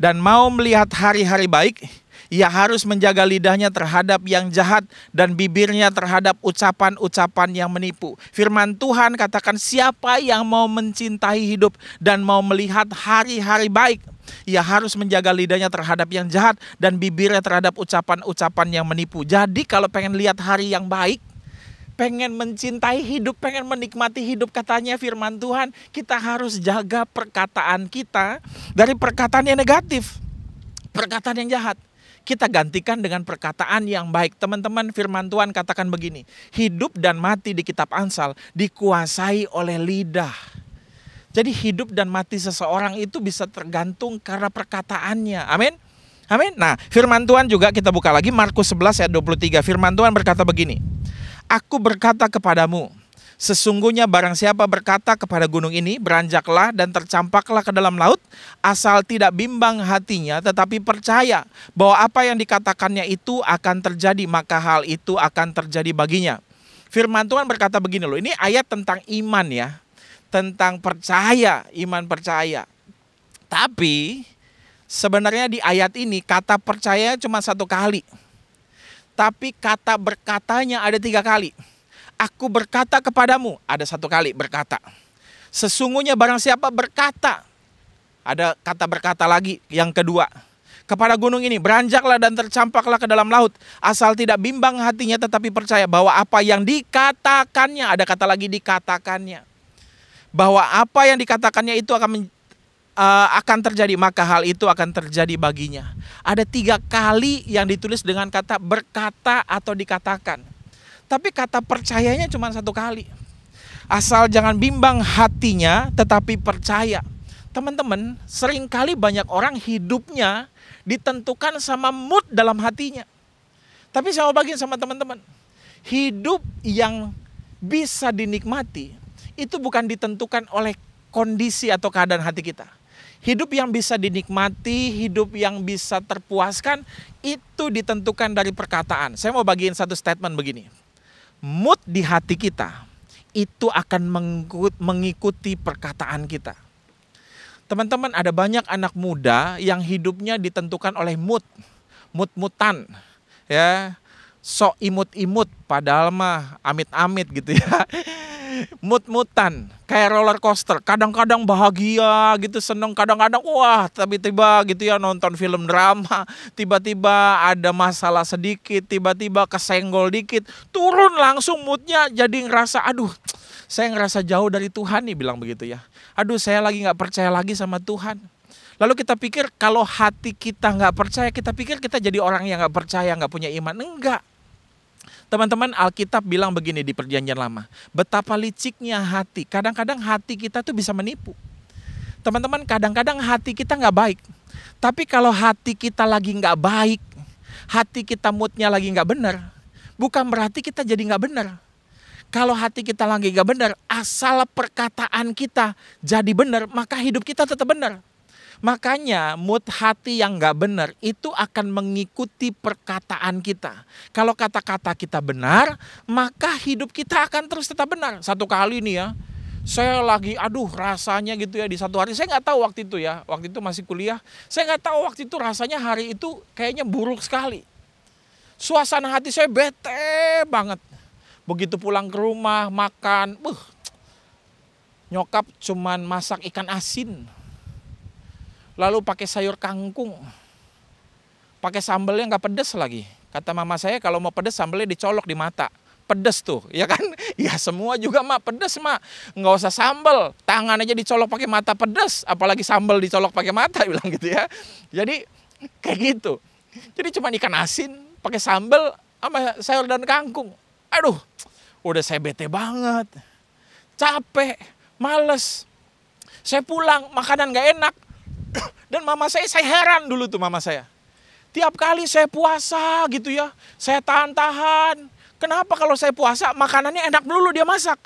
dan mau melihat hari-hari baik, ia harus menjaga lidahnya terhadap yang jahat dan bibirnya terhadap ucapan-ucapan yang menipu. Firman Tuhan katakan siapa yang mau mencintai hidup dan mau melihat hari-hari baik, ia harus menjaga lidahnya terhadap yang jahat dan bibirnya terhadap ucapan-ucapan yang menipu. Jadi kalau pengen lihat hari yang baik, pengen mencintai hidup, pengen menikmati hidup, katanya firman Tuhan, kita harus jaga perkataan kita dari perkataan yang negatif, perkataan yang jahat. Kita gantikan dengan perkataan yang baik. Teman-teman, firman Tuhan katakan begini, hidup dan mati di kitab Amsal dikuasai oleh lidah. Jadi hidup dan mati seseorang itu bisa tergantung karena perkataannya. Amin. Amin. Nah, firman Tuhan juga kita buka lagi Markus 11 ayat 23. Firman Tuhan berkata begini. Aku berkata kepadamu, sesungguhnya barang siapa berkata kepada gunung ini, beranjaklah dan tercampaklah ke dalam laut, asal tidak bimbang hatinya, tetapi percaya bahwa apa yang dikatakannya itu akan terjadi, maka hal itu akan terjadi baginya. Firman Tuhan berkata begini loh, ini ayat tentang iman ya, tentang percaya, iman percaya. Tapi sebenarnya di ayat ini kata percaya cuma satu kali. Tapi kata berkatanya ada 3 kali. Aku berkata kepadamu, ada 1 kali berkata. Sesungguhnya barang siapa berkata, ada kata berkata lagi yang kedua. Kepada gunung ini, beranjaklah dan tercampaklah ke dalam laut. Asal tidak bimbang hatinya tetapi percaya bahwa apa yang dikatakannya, ada kata lagi dikatakannya. Bahwa apa yang dikatakannya itu akan terjadi, maka hal itu akan terjadi baginya. Ada 3 kali yang ditulis dengan kata berkata atau dikatakan. Tapi kata percayanya cuma 1 kali. Asal jangan bimbang hatinya tetapi percaya. Teman-teman, seringkali banyak orang hidupnya ditentukan sama mood dalam hatinya. Tapi saya mau bagiin sama teman-teman, hidup yang bisa dinikmati itu bukan ditentukan oleh kondisi atau keadaan hati kita. Hidup yang bisa dinikmati, hidup yang bisa terpuaskan, itu ditentukan dari perkataan. Saya mau bagiin satu statement begini. Mood di hati kita, itu akan mengikuti perkataan kita. Teman-teman, ada banyak anak muda yang hidupnya ditentukan oleh mood-mutan. Ya, sok imut-imut, padahal mah amit-amit gitu ya. Mut-mutan, kayak roller coaster, kadang-kadang bahagia gitu, seneng, kadang-kadang wah tiba-tiba gitu ya nonton film drama, tiba-tiba ada masalah sedikit, tiba-tiba kesenggol dikit, turun langsung moodnya jadi ngerasa aduh saya ngerasa jauh dari Tuhan nih, bilang begitu ya. Aduh saya lagi gak percaya lagi sama Tuhan. Lalu kita pikir kalau hati kita gak percaya, kita pikir kita jadi orang yang gak percaya, gak punya iman. Enggak. Teman-teman, Alkitab bilang begini di Perjanjian Lama, betapa liciknya hati. Kadang-kadang hati kita tuh bisa menipu. Teman-teman, kadang-kadang hati kita nggak baik. Tapi kalau hati kita lagi nggak baik, hati kita moodnya lagi nggak benar, bukan berarti kita jadi nggak benar. Kalau hati kita lagi nggak benar, asal perkataan kita jadi benar, maka hidup kita tetap benar. Makanya mood hati yang gak benar itu akan mengikuti perkataan kita. Kalau kata-kata kita benar, maka hidup kita akan terus tetap benar. 1 kali nih ya, saya lagi aduh rasanya gitu ya di satu hari. Saya gak tahu waktu itu ya, waktu itu masih kuliah. Saya gak tahu waktu itu rasanya hari itu kayaknya buruk sekali. Suasana hati saya bete banget. Begitu pulang ke rumah, makan, nyokap cuman masak ikan asin. Lalu pakai sayur kangkung, pakai sambelnya nggak pedes lagi. Kata mama saya kalau mau pedes sambelnya dicolok di mata, pedes tuh, ya kan? Ya semua juga mak pedes mak, nggak usah sambel, tangan aja dicolok pakai mata pedes, apalagi sambel dicolok pakai mata, bilang gitu ya. Jadi Kayak gitu. Jadi cuma ikan asin, pakai sambal sama sayur dan kangkung. Aduh, udah saya bete banget. Capek, males. Saya pulang, makanan gak enak. Dan mama saya heran dulu tuh mama saya. Tiap kali saya puasa gitu ya, saya tahan-tahan. Kenapa kalau saya puasa makanannya enak melulu dia masak.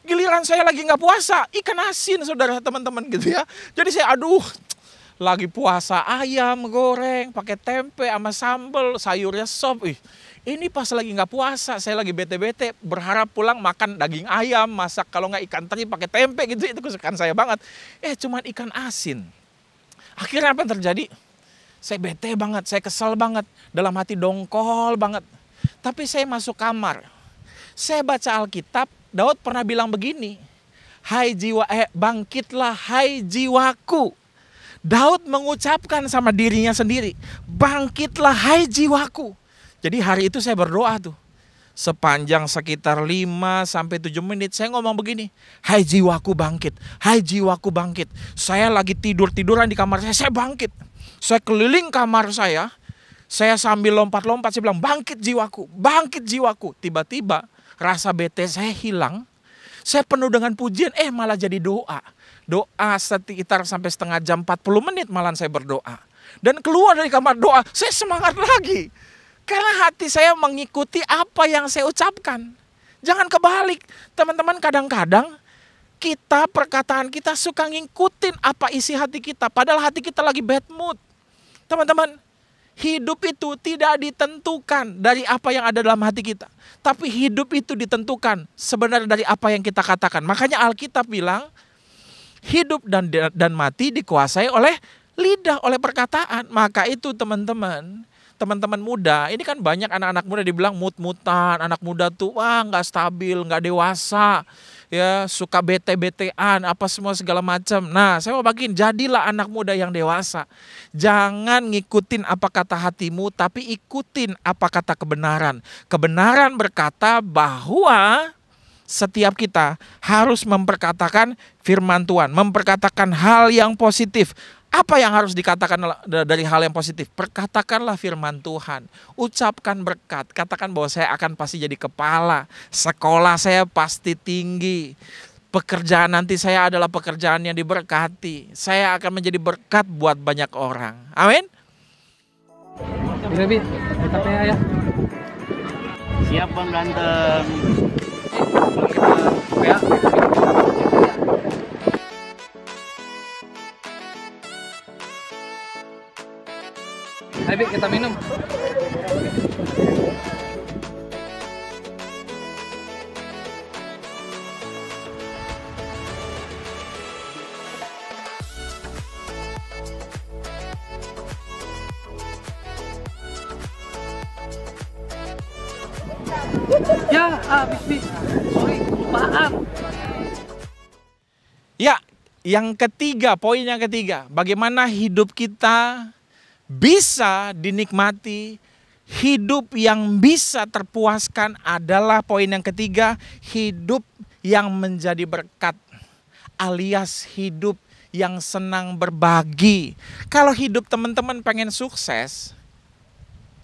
Giliran saya lagi nggak puasa, ikan asin saudara teman-teman gitu ya. Jadi saya lagi puasa ayam goreng, pakai tempe sama sambal, sayurnya sop. Ini pas lagi nggak puasa, saya lagi bete-bete, berharap pulang makan daging ayam, masak kalau nggak ikan teri pakai tempe gitu, itu kesukaan saya banget. Cuman ikan asin. Akhirnya apa yang terjadi? Saya bete banget, saya kesel banget, dalam hati dongkol banget. Tapi saya masuk kamar, saya baca Alkitab, Daud pernah bilang begini, bangkitlah hai jiwaku. Daud mengucapkan sama dirinya sendiri, bangkitlah hai jiwaku. Jadi hari itu saya berdoa tuh. Sepanjang sekitar 5-7 menit saya ngomong begini, hai jiwaku bangkit, hai jiwaku bangkit. Saya lagi tiduran di kamar saya bangkit. Saya keliling kamar saya sambil lompat-lompat, saya bilang bangkit jiwaku, bangkit jiwaku. Tiba-tiba rasa bete saya hilang, saya penuh dengan pujian, malah jadi doa. Doa sekitar sampai setengah jam, 40 menit malah saya berdoa. Dan keluar dari kamar doa, saya semangat lagi. Karena hati saya mengikuti apa yang saya ucapkan. Jangan kebalik. Teman-teman, kadang-kadang perkataan kita suka ngikutin apa isi hati kita. Padahal hati kita lagi bad mood. Teman-teman, hidup itu tidak ditentukan dari apa yang ada dalam hati kita. Tapi hidup itu ditentukan sebenarnya dari apa yang kita katakan. Makanya Alkitab bilang, hidup dan mati dikuasai oleh lidah, oleh perkataan. Maka itu teman-teman muda, ini kan banyak anak-anak muda dibilang mut-mutan, anak muda tuh nggak stabil, nggak dewasa, ya suka bete-betean, apa semua segala macam. Nah, saya mau bagiin, jadilah anak muda yang dewasa. Jangan ngikutin apa kata hatimu, tapi ikutin apa kata kebenaran. Kebenaran berkata bahwa setiap kita harus memperkatakan firman Tuhan, memperkatakan hal yang positif. Apa yang harus dikatakan dari hal yang positif? Perkatakanlah firman Tuhan. Ucapkan berkat. Katakan bahwa saya akan pasti jadi kepala. Sekolah saya pasti tinggi. Pekerjaan nanti saya adalah pekerjaan yang diberkati. Saya akan menjadi berkat buat banyak orang. Amin. Bisa, Bi. Tetapnya ya. Siap Bang Ganteng. Ya. Ayo kita minum. Ya, habis. Sorry, kelupaan. Ya, poin yang ketiga, bagaimana hidup kita bisa dinikmati, hidup yang bisa terpuaskan adalah poin yang ketiga, hidup yang menjadi berkat, alias hidup yang senang berbagi. Kalau hidup teman-teman pengen sukses,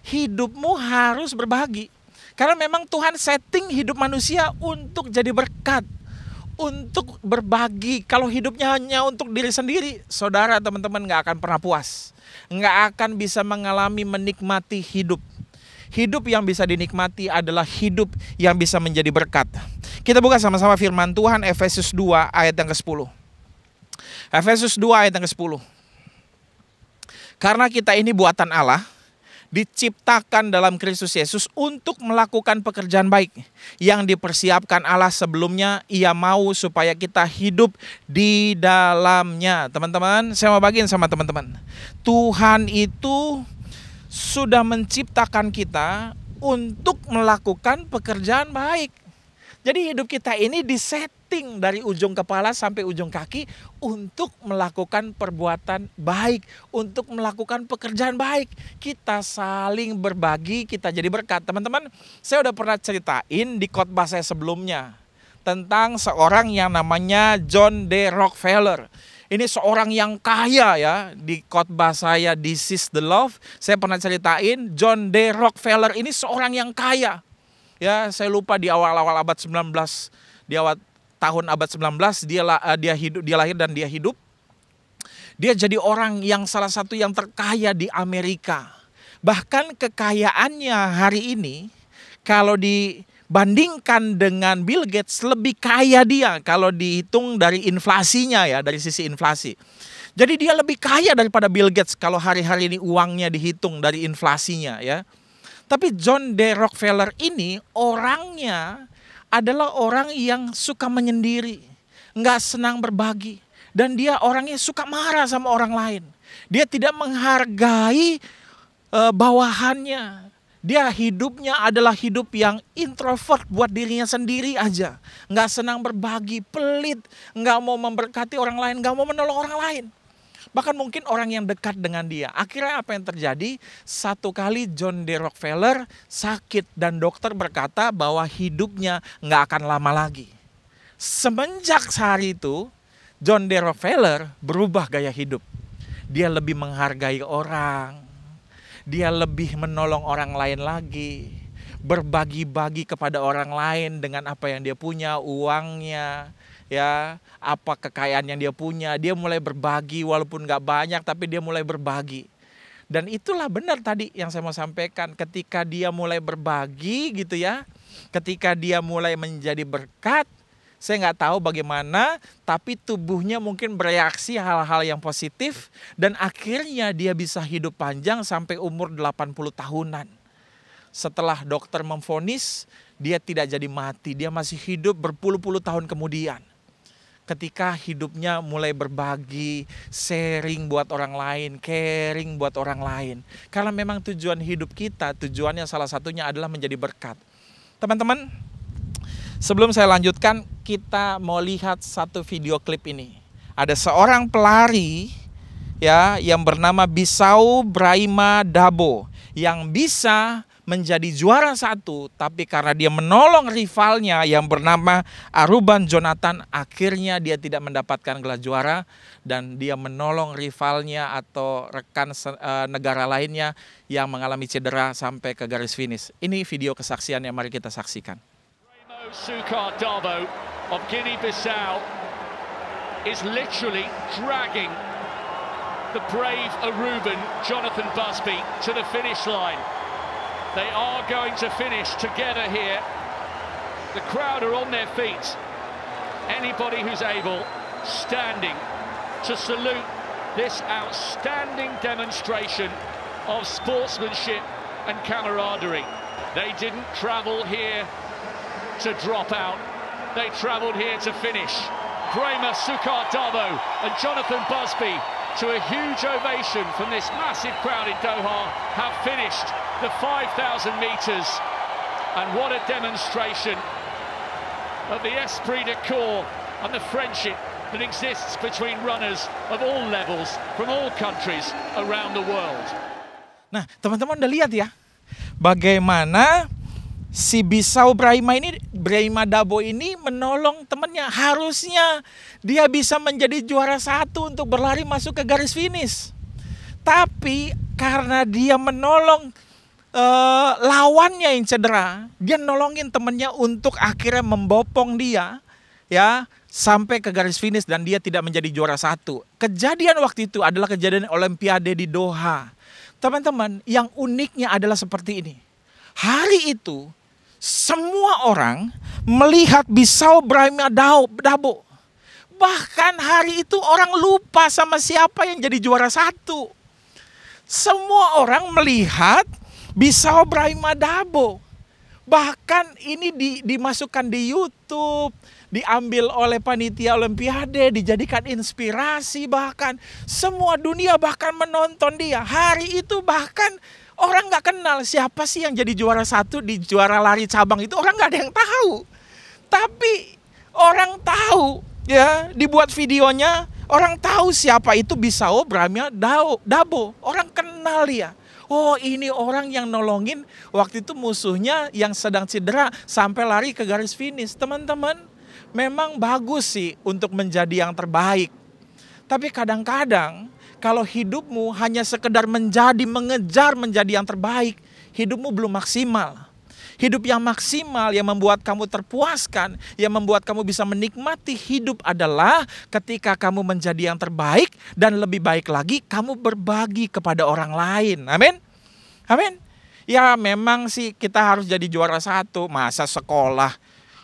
hidupmu harus berbagi. Karena memang Tuhan setting hidup manusia untuk jadi berkat, untuk berbagi. Kalau hidupnya hanya untuk diri sendiri, saudara teman-teman gak akan pernah puas. Nggak akan bisa menikmati hidup. Hidup yang bisa dinikmati adalah hidup yang bisa menjadi berkat. Kita buka sama-sama firman Tuhan, Efesus 2 ayat yang ke-10. Efesus 2 ayat yang ke-10. Karena kita ini buatan Allah, diciptakan dalam Kristus Yesus untuk melakukan pekerjaan baik yang dipersiapkan Allah sebelumnya. Ia mau supaya kita hidup di dalamnya. Teman-teman, saya mau bagiin sama teman-teman. Tuhan itu sudah menciptakan kita untuk melakukan pekerjaan baik. Jadi hidup kita ini disetting dari ujung kepala sampai ujung kaki untuk melakukan perbuatan baik, untuk melakukan pekerjaan baik. Kita saling berbagi, kita jadi berkat. Teman-teman, saya udah pernah ceritain di khotbah saya sebelumnya tentang seorang yang namanya John D. Rockefeller. Ini seorang yang kaya ya. Di khotbah saya This is the Love, saya pernah ceritain John D. Rockefeller ini seorang yang kaya. Ya, saya lupa di awal-awal abad 19, di awal tahun abad 19 dia lahir dan dia hidup. Dia jadi orang yang salah satu yang terkaya di Amerika. Bahkan kekayaannya hari ini kalau dibandingkan dengan Bill Gates lebih kaya dia kalau dihitung dari inflasinya ya, dari sisi inflasi. Jadi dia lebih kaya daripada Bill Gates kalau hari-hari ini uangnya dihitung dari inflasinya ya. Tapi John D. Rockefeller ini orangnya adalah orang yang suka menyendiri, nggak senang berbagi. Dan dia orangnya suka marah sama orang lain. Dia tidak menghargai bawahannya. Dia hidupnya adalah hidup yang introvert buat dirinya sendiri aja. Nggak senang berbagi, pelit, nggak mau memberkati orang lain, nggak mau menolong orang lain. Bahkan mungkin orang yang dekat dengan dia. Akhirnya apa yang terjadi? Satu kali John D. Rockefeller sakit dan dokter berkata bahwa hidupnya nggak akan lama lagi. Semenjak hari itu, John D. Rockefeller berubah gaya hidup. Dia lebih menghargai orang. Dia lebih menolong orang lain lagi. Berbagi-bagi kepada orang lain dengan apa yang dia punya, uangnya, ya, apa kekayaan yang dia punya. Dia mulai berbagi walaupun gak banyak, tapi dia mulai berbagi. Dan itulah benar tadi yang saya mau sampaikan. Ketika dia mulai berbagi gitu ya, ketika dia mulai menjadi berkat, saya nggak tahu bagaimana, tapi tubuhnya mungkin bereaksi hal-hal yang positif dan akhirnya dia bisa hidup panjang sampai umur 80 tahunan. Setelah dokter memvonis, dia tidak jadi mati, dia masih hidup berpuluh-puluh tahun kemudian. Ketika hidupnya mulai berbagi, sharing buat orang lain, caring buat orang lain. Karena memang tujuan hidup kita, tujuannya salah satunya adalah menjadi berkat. Teman-teman, sebelum saya lanjutkan, kita mau lihat satu video klip ini. Ada seorang pelari ya yang bernama Bisau Braima Dabo yang bisa menjadi juara satu, tapi karena dia menolong rivalnya yang bernama Aruban Jonathan, akhirnya dia tidak mendapatkan gelar juara dan dia menolong rivalnya atau rekan negara lainnya yang mengalami cedera sampai ke garis finish. Ini video kesaksiannya, mari kita saksikan. Sukar Dabo of Guinea-Bissau is literally dragging the brave Aruban Jonathan Busby to the finish line. They are going to finish together here. The crowd are on their feet. Anybody who's able, standing to salute this outstanding demonstration of sportsmanship and camaraderie. They didn't travel here to drop out. They travelled here to finish. Brahma Sukar Dabo and Jonathan Busby, to a huge ovation from this massive crowd in Doha, have finished the 5,000 metres. And what a demonstration of the esprit de corps and the friendship that exists between runners of all levels from all countries around the world. Nah, teman-teman udah lihat ya, bagaimana si Bisau Braima Dabo ini menolong temannya. Harusnya dia bisa menjadi juara satu untuk berlari masuk ke garis finish. Tapi karena dia menolong lawannya yang cedera, dia nolongin temannya untuk akhirnya membopong dia ya sampai ke garis finish dan dia tidak menjadi juara satu. Kejadian waktu itu adalah kejadian Olimpiade di Doha. Teman-teman, yang uniknya adalah seperti ini. Hari itu semua orang melihat Bisau Braima Dabo. Bahkan hari itu orang lupa sama siapa yang jadi juara satu. Semua orang melihat Bisau Braima Dabo. Bahkan ini dimasukkan di YouTube, diambil oleh panitia Olimpiade, dijadikan inspirasi, bahkan semua dunia bahkan menonton dia. Hari itu bahkan orang nggak kenal siapa sih yang jadi juara satu di juara lari cabang itu, orang nggak ada yang tahu. Tapi orang tahu ya, dibuat videonya, orang tahu siapa itu Bisau Braima Dabo. Orang kenal dia. Oh, ini orang yang nolongin waktu itu musuhnya yang sedang cedera sampai lari ke garis finish. Teman-teman, memang bagus sih untuk menjadi yang terbaik. Tapi kadang-kadang kalau hidupmu hanya sekedar mengejar menjadi yang terbaik, hidupmu belum maksimal. Hidup yang maksimal yang membuat kamu terpuaskan, yang membuat kamu bisa menikmati hidup adalah ketika kamu menjadi yang terbaik dan lebih baik lagi kamu berbagi kepada orang lain. Amin. Amin. Ya memang sih kita harus jadi juara 1. Masa sekolah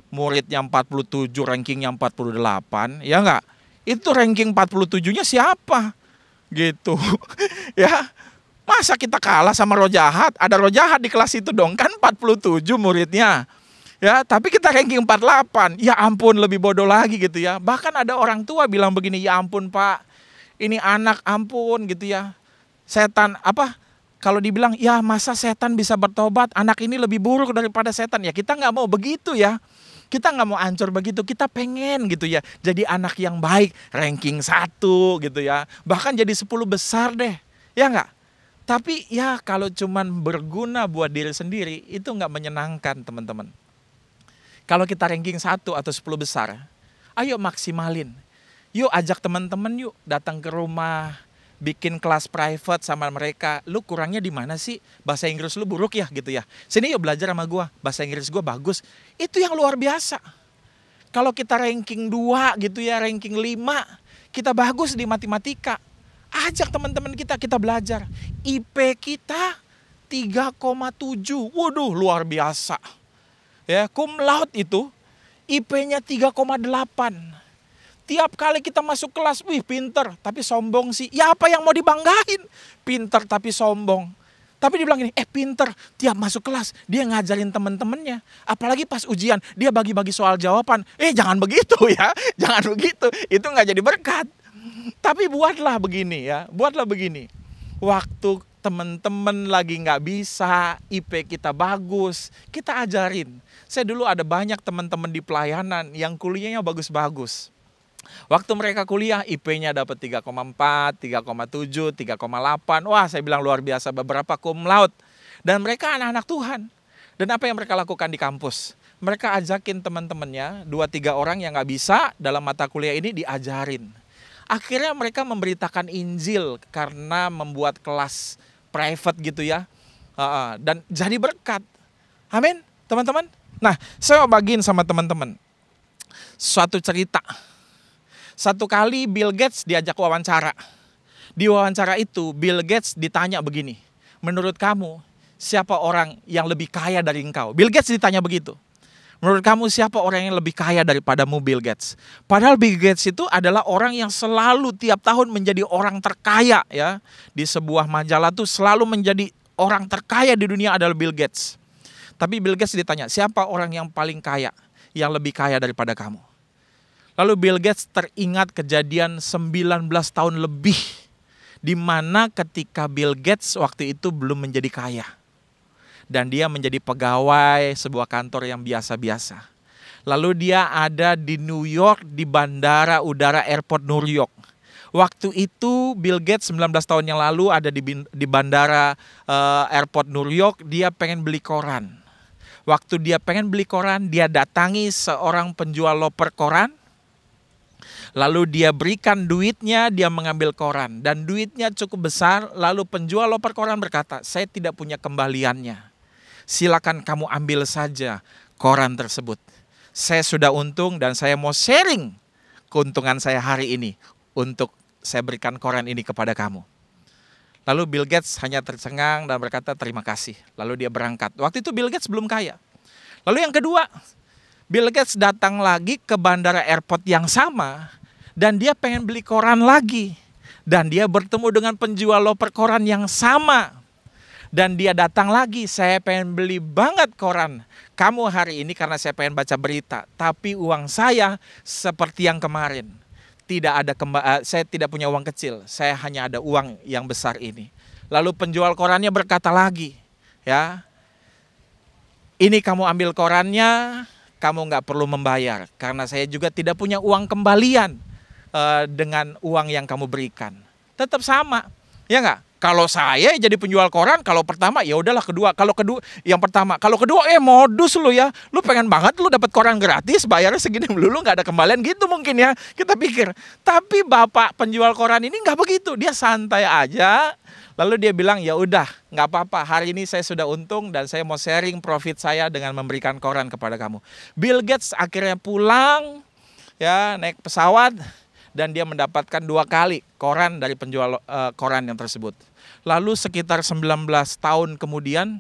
muridnya 47, rankingnya 48, ya enggak? Itu ranking 47-nya siapa? Gitu. Ya. Masa kita kalah sama roh jahat? Ada roh jahat di kelas itu dong, kan 47 muridnya. Ya, tapi kita ranking 48. Ya ampun, lebih bodoh lagi gitu ya. Bahkan ada orang tua bilang begini, ya ampun Pak, ini anak ampun gitu ya. Setan apa? Kalau dibilang, ya masa setan bisa bertobat, anak ini lebih buruk daripada setan. Ya kita nggak mau begitu ya. Kita nggak mau hancur begitu, kita pengen gitu ya. Jadi anak yang baik, ranking 1 gitu ya. Bahkan jadi 10 besar deh, ya nggak? Tapi ya kalau cuman berguna buat diri sendiri, itu nggak menyenangkan teman-teman. Kalau kita ranking 1 atau 10 besar, ayo maksimalin. Yuk ajak teman-teman yuk datang ke rumah, bikin kelas private sama mereka. Lu kurangnya di mana sih? Bahasa Inggris lu buruk ya gitu ya. Sini yuk belajar sama gua, bahasa Inggris gua bagus. Itu yang luar biasa. Kalau kita ranking 2 gitu ya, ranking 5, kita bagus di matematika. Ajak teman-teman kita belajar. IP kita 3,7. Waduh, luar biasa. Ya, cum laude itu IP-nya 3,8. Tiap kali kita masuk kelas, wih pinter, tapi sombong sih. Ya apa yang mau dibanggain? Pinter tapi sombong. Tapi dibilang gini, pinter, tiap masuk kelas dia ngajarin teman-temannya. Apalagi pas ujian, dia bagi-bagi soal jawaban. Jangan begitu ya, jangan begitu. Itu nggak jadi berkat. Tapi buatlah begini ya, buatlah begini. Waktu teman-teman lagi nggak bisa, IP kita bagus, kita ajarin. Saya dulu ada banyak teman-teman di pelayanan yang kuliahnya bagus-bagus. Waktu mereka kuliah, IP-nya dapat 3,4, 3,7, 3,8. Wah, saya bilang luar biasa, beberapa cum laude. Dan mereka anak-anak Tuhan. Dan apa yang mereka lakukan di kampus? Mereka ajakin teman-temannya, 2-3 orang yang nggak bisa dalam mata kuliah ini diajarin. Akhirnya mereka memberitakan Injil karena membuat kelas private gitu ya. Dan jadi berkat. Amin, teman-teman. Nah, saya mau bagiin sama teman-teman suatu cerita. Satu kali Bill Gates diajak wawancara. Di wawancara itu Bill Gates ditanya begini, menurut kamu siapa orang yang lebih kaya dari engkau? Bill Gates ditanya begitu. Menurut kamu siapa orang yang lebih kaya daripadamu, Bill Gates? Padahal Bill Gates itu adalah orang yang selalu tiap tahun menjadi orang terkaya ya. Di sebuah majalah tuh selalu menjadi orang terkaya di dunia adalah Bill Gates. Tapi Bill Gates ditanya, siapa orang yang paling kaya, yang lebih kaya daripada kamu? Lalu Bill Gates teringat kejadian 19 tahun lebih, di mana ketika Bill Gates waktu itu belum menjadi kaya. Dan dia menjadi pegawai sebuah kantor yang biasa-biasa. Lalu dia ada di New York, di bandara udara airport New York. Waktu itu Bill Gates 19 tahun yang lalu ada di bandara airport New York, dia pengen beli koran. Waktu dia pengen beli koran, dia datangi seorang penjual loper koran. Lalu dia berikan duitnya, dia mengambil koran. Dan duitnya cukup besar, lalu penjual loper koran berkata, saya tidak punya kembaliannya. Silakan kamu ambil saja koran tersebut. Saya sudah untung dan saya mau sharing keuntungan saya hari ini untuk saya berikan koran ini kepada kamu. Lalu Bill Gates hanya tercengang dan berkata terima kasih. Lalu dia berangkat. Waktu itu Bill Gates belum kaya. Lalu yang kedua, Bill Gates datang lagi ke bandara airport yang sama dan dia pengen beli koran lagi. Dan dia bertemu dengan penjual loper koran yang sama. Dan dia datang lagi, saya pengen beli banget koran kamu hari ini karena saya pengen baca berita. Tapi uang saya seperti yang kemarin. Saya tidak punya uang kecil, saya hanya ada uang yang besar ini. Lalu penjual korannya berkata lagi, ya, ini kamu ambil korannya, kamu nggak perlu membayar. Karena saya juga tidak punya uang kembalian dengan uang yang kamu berikan. Tetap sama, ya nggak? Kalau saya jadi penjual koran, kalau pertama ya udahlah kedua. Kalau kedua yang pertama, kalau kedua modus lu ya. Lu pengen banget lu dapat koran gratis, bayarnya segini melulu nggak ada kembalian gitu mungkin ya. Kita pikir. Tapi bapak penjual koran ini nggak begitu. Dia santai aja. Lalu dia bilang, ya udah nggak apa-apa. Hari ini saya sudah untung dan saya mau sharing profit saya dengan memberikan koran kepada kamu. Bill Gates akhirnya pulang ya naik pesawat dan dia mendapatkan 2 kali koran dari penjual koran yang tersebut. Lalu sekitar 19 tahun kemudian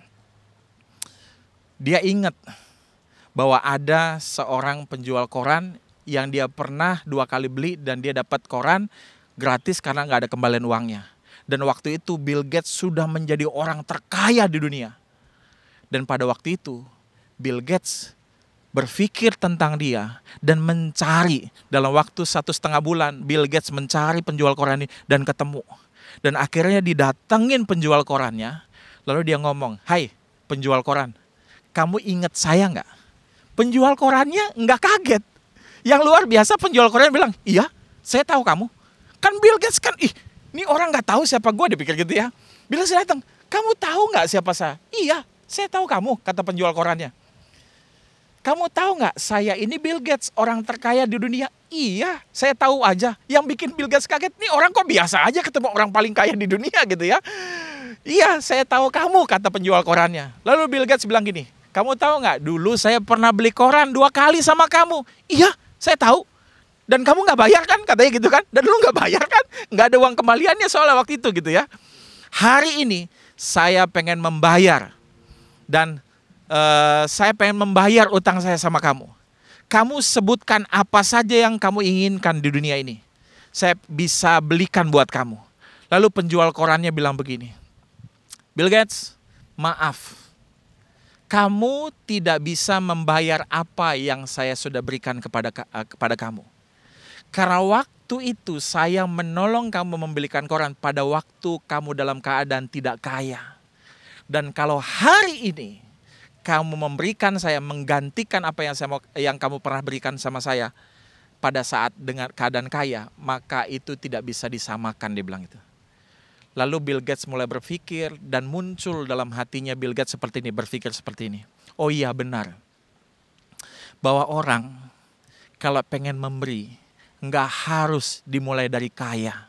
dia ingat bahwa ada seorang penjual koran yang dia pernah 2 kali beli dan dia dapat koran gratis karena nggak ada kembalian uangnya. Dan waktu itu Bill Gates sudah menjadi orang terkaya di dunia. Dan pada waktu itu Bill Gates berpikir tentang dia dan mencari dalam waktu 1,5 bulan. Bill Gates mencari penjual koran ini dan ketemu. Dan akhirnya didatengin penjual korannya. Lalu dia ngomong, hai penjual koran, kamu ingat saya nggak? Penjual korannya nggak kaget. Yang luar biasa penjual koran bilang, iya saya tahu kamu. Kan Bill Gates kan, ini orang nggak tahu siapa gue, dipikir gitu ya. Bila saya datang, kamu tahu nggak siapa saya? Iya saya tahu kamu, kata penjual korannya. Kamu tahu nggak, saya ini Bill Gates, orang terkaya di dunia. Iya, saya tahu aja. Yang bikin Bill Gates kaget, nih orang kok biasa aja ketemu orang paling kaya di dunia gitu ya. Iya, saya tahu kamu, kata penjual korannya. Lalu Bill Gates bilang gini, kamu tahu nggak, dulu saya pernah beli koran 2 kali sama kamu. Iya, saya tahu. Dan kamu nggak bayar kan, katanya gitu kan. Dan lu nggak bayar kan, nggak ada uang kembaliannya soalnya waktu itu gitu ya. Hari ini saya pengen membayar dan saya pengen membayar utang saya sama kamu. Kamu sebutkan apa saja yang kamu inginkan di dunia ini. Saya bisa belikan buat kamu. Lalu penjual korannya bilang begini, Bill Gates, maaf. Kamu tidak bisa membayar apa yang saya sudah berikan kepada kamu. Karena waktu itu saya menolong kamu membelikan koran pada waktu kamu dalam keadaan tidak kaya. Dan kalau hari ini kamu memberikan saya, menggantikan apa yang kamu pernah berikan sama saya pada saat dengan keadaan kaya, maka itu tidak bisa disamakan, dia bilang itu. Lalu Bill Gates mulai berpikir dan muncul dalam hatinya Bill Gates seperti ini, berpikir seperti ini. Oh iya benar, bahwa orang kalau pengen memberi, nggak harus dimulai dari kaya.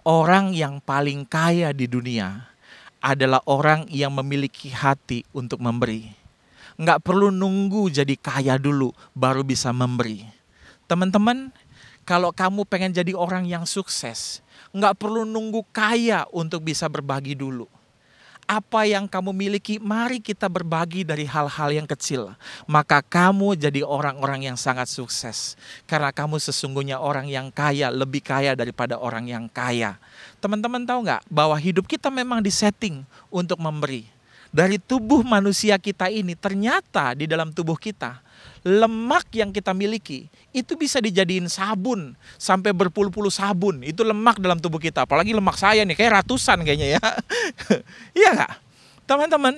Orang yang paling kaya di dunia adalah orang yang memiliki hati untuk memberi. Nggak perlu nunggu jadi kaya dulu baru bisa memberi. Teman-teman, kalau kamu pengen jadi orang yang sukses, nggak perlu nunggu kaya untuk bisa berbagi dulu. Apa yang kamu miliki, mari kita berbagi dari hal-hal yang kecil. Maka kamu jadi orang-orang yang sangat sukses. Karena kamu sesungguhnya orang yang kaya, lebih kaya daripada orang yang kaya. Teman-teman tahu nggak bahwa hidup kita memang disetting untuk memberi. Dari tubuh manusia kita ini, ternyata di dalam tubuh kita, lemak yang kita miliki itu bisa dijadiin sabun sampai berpuluh-puluh sabun. Itu lemak dalam tubuh kita. Apalagi lemak saya nih kayak ratusan kayaknya ya. Iya nggak, teman-teman?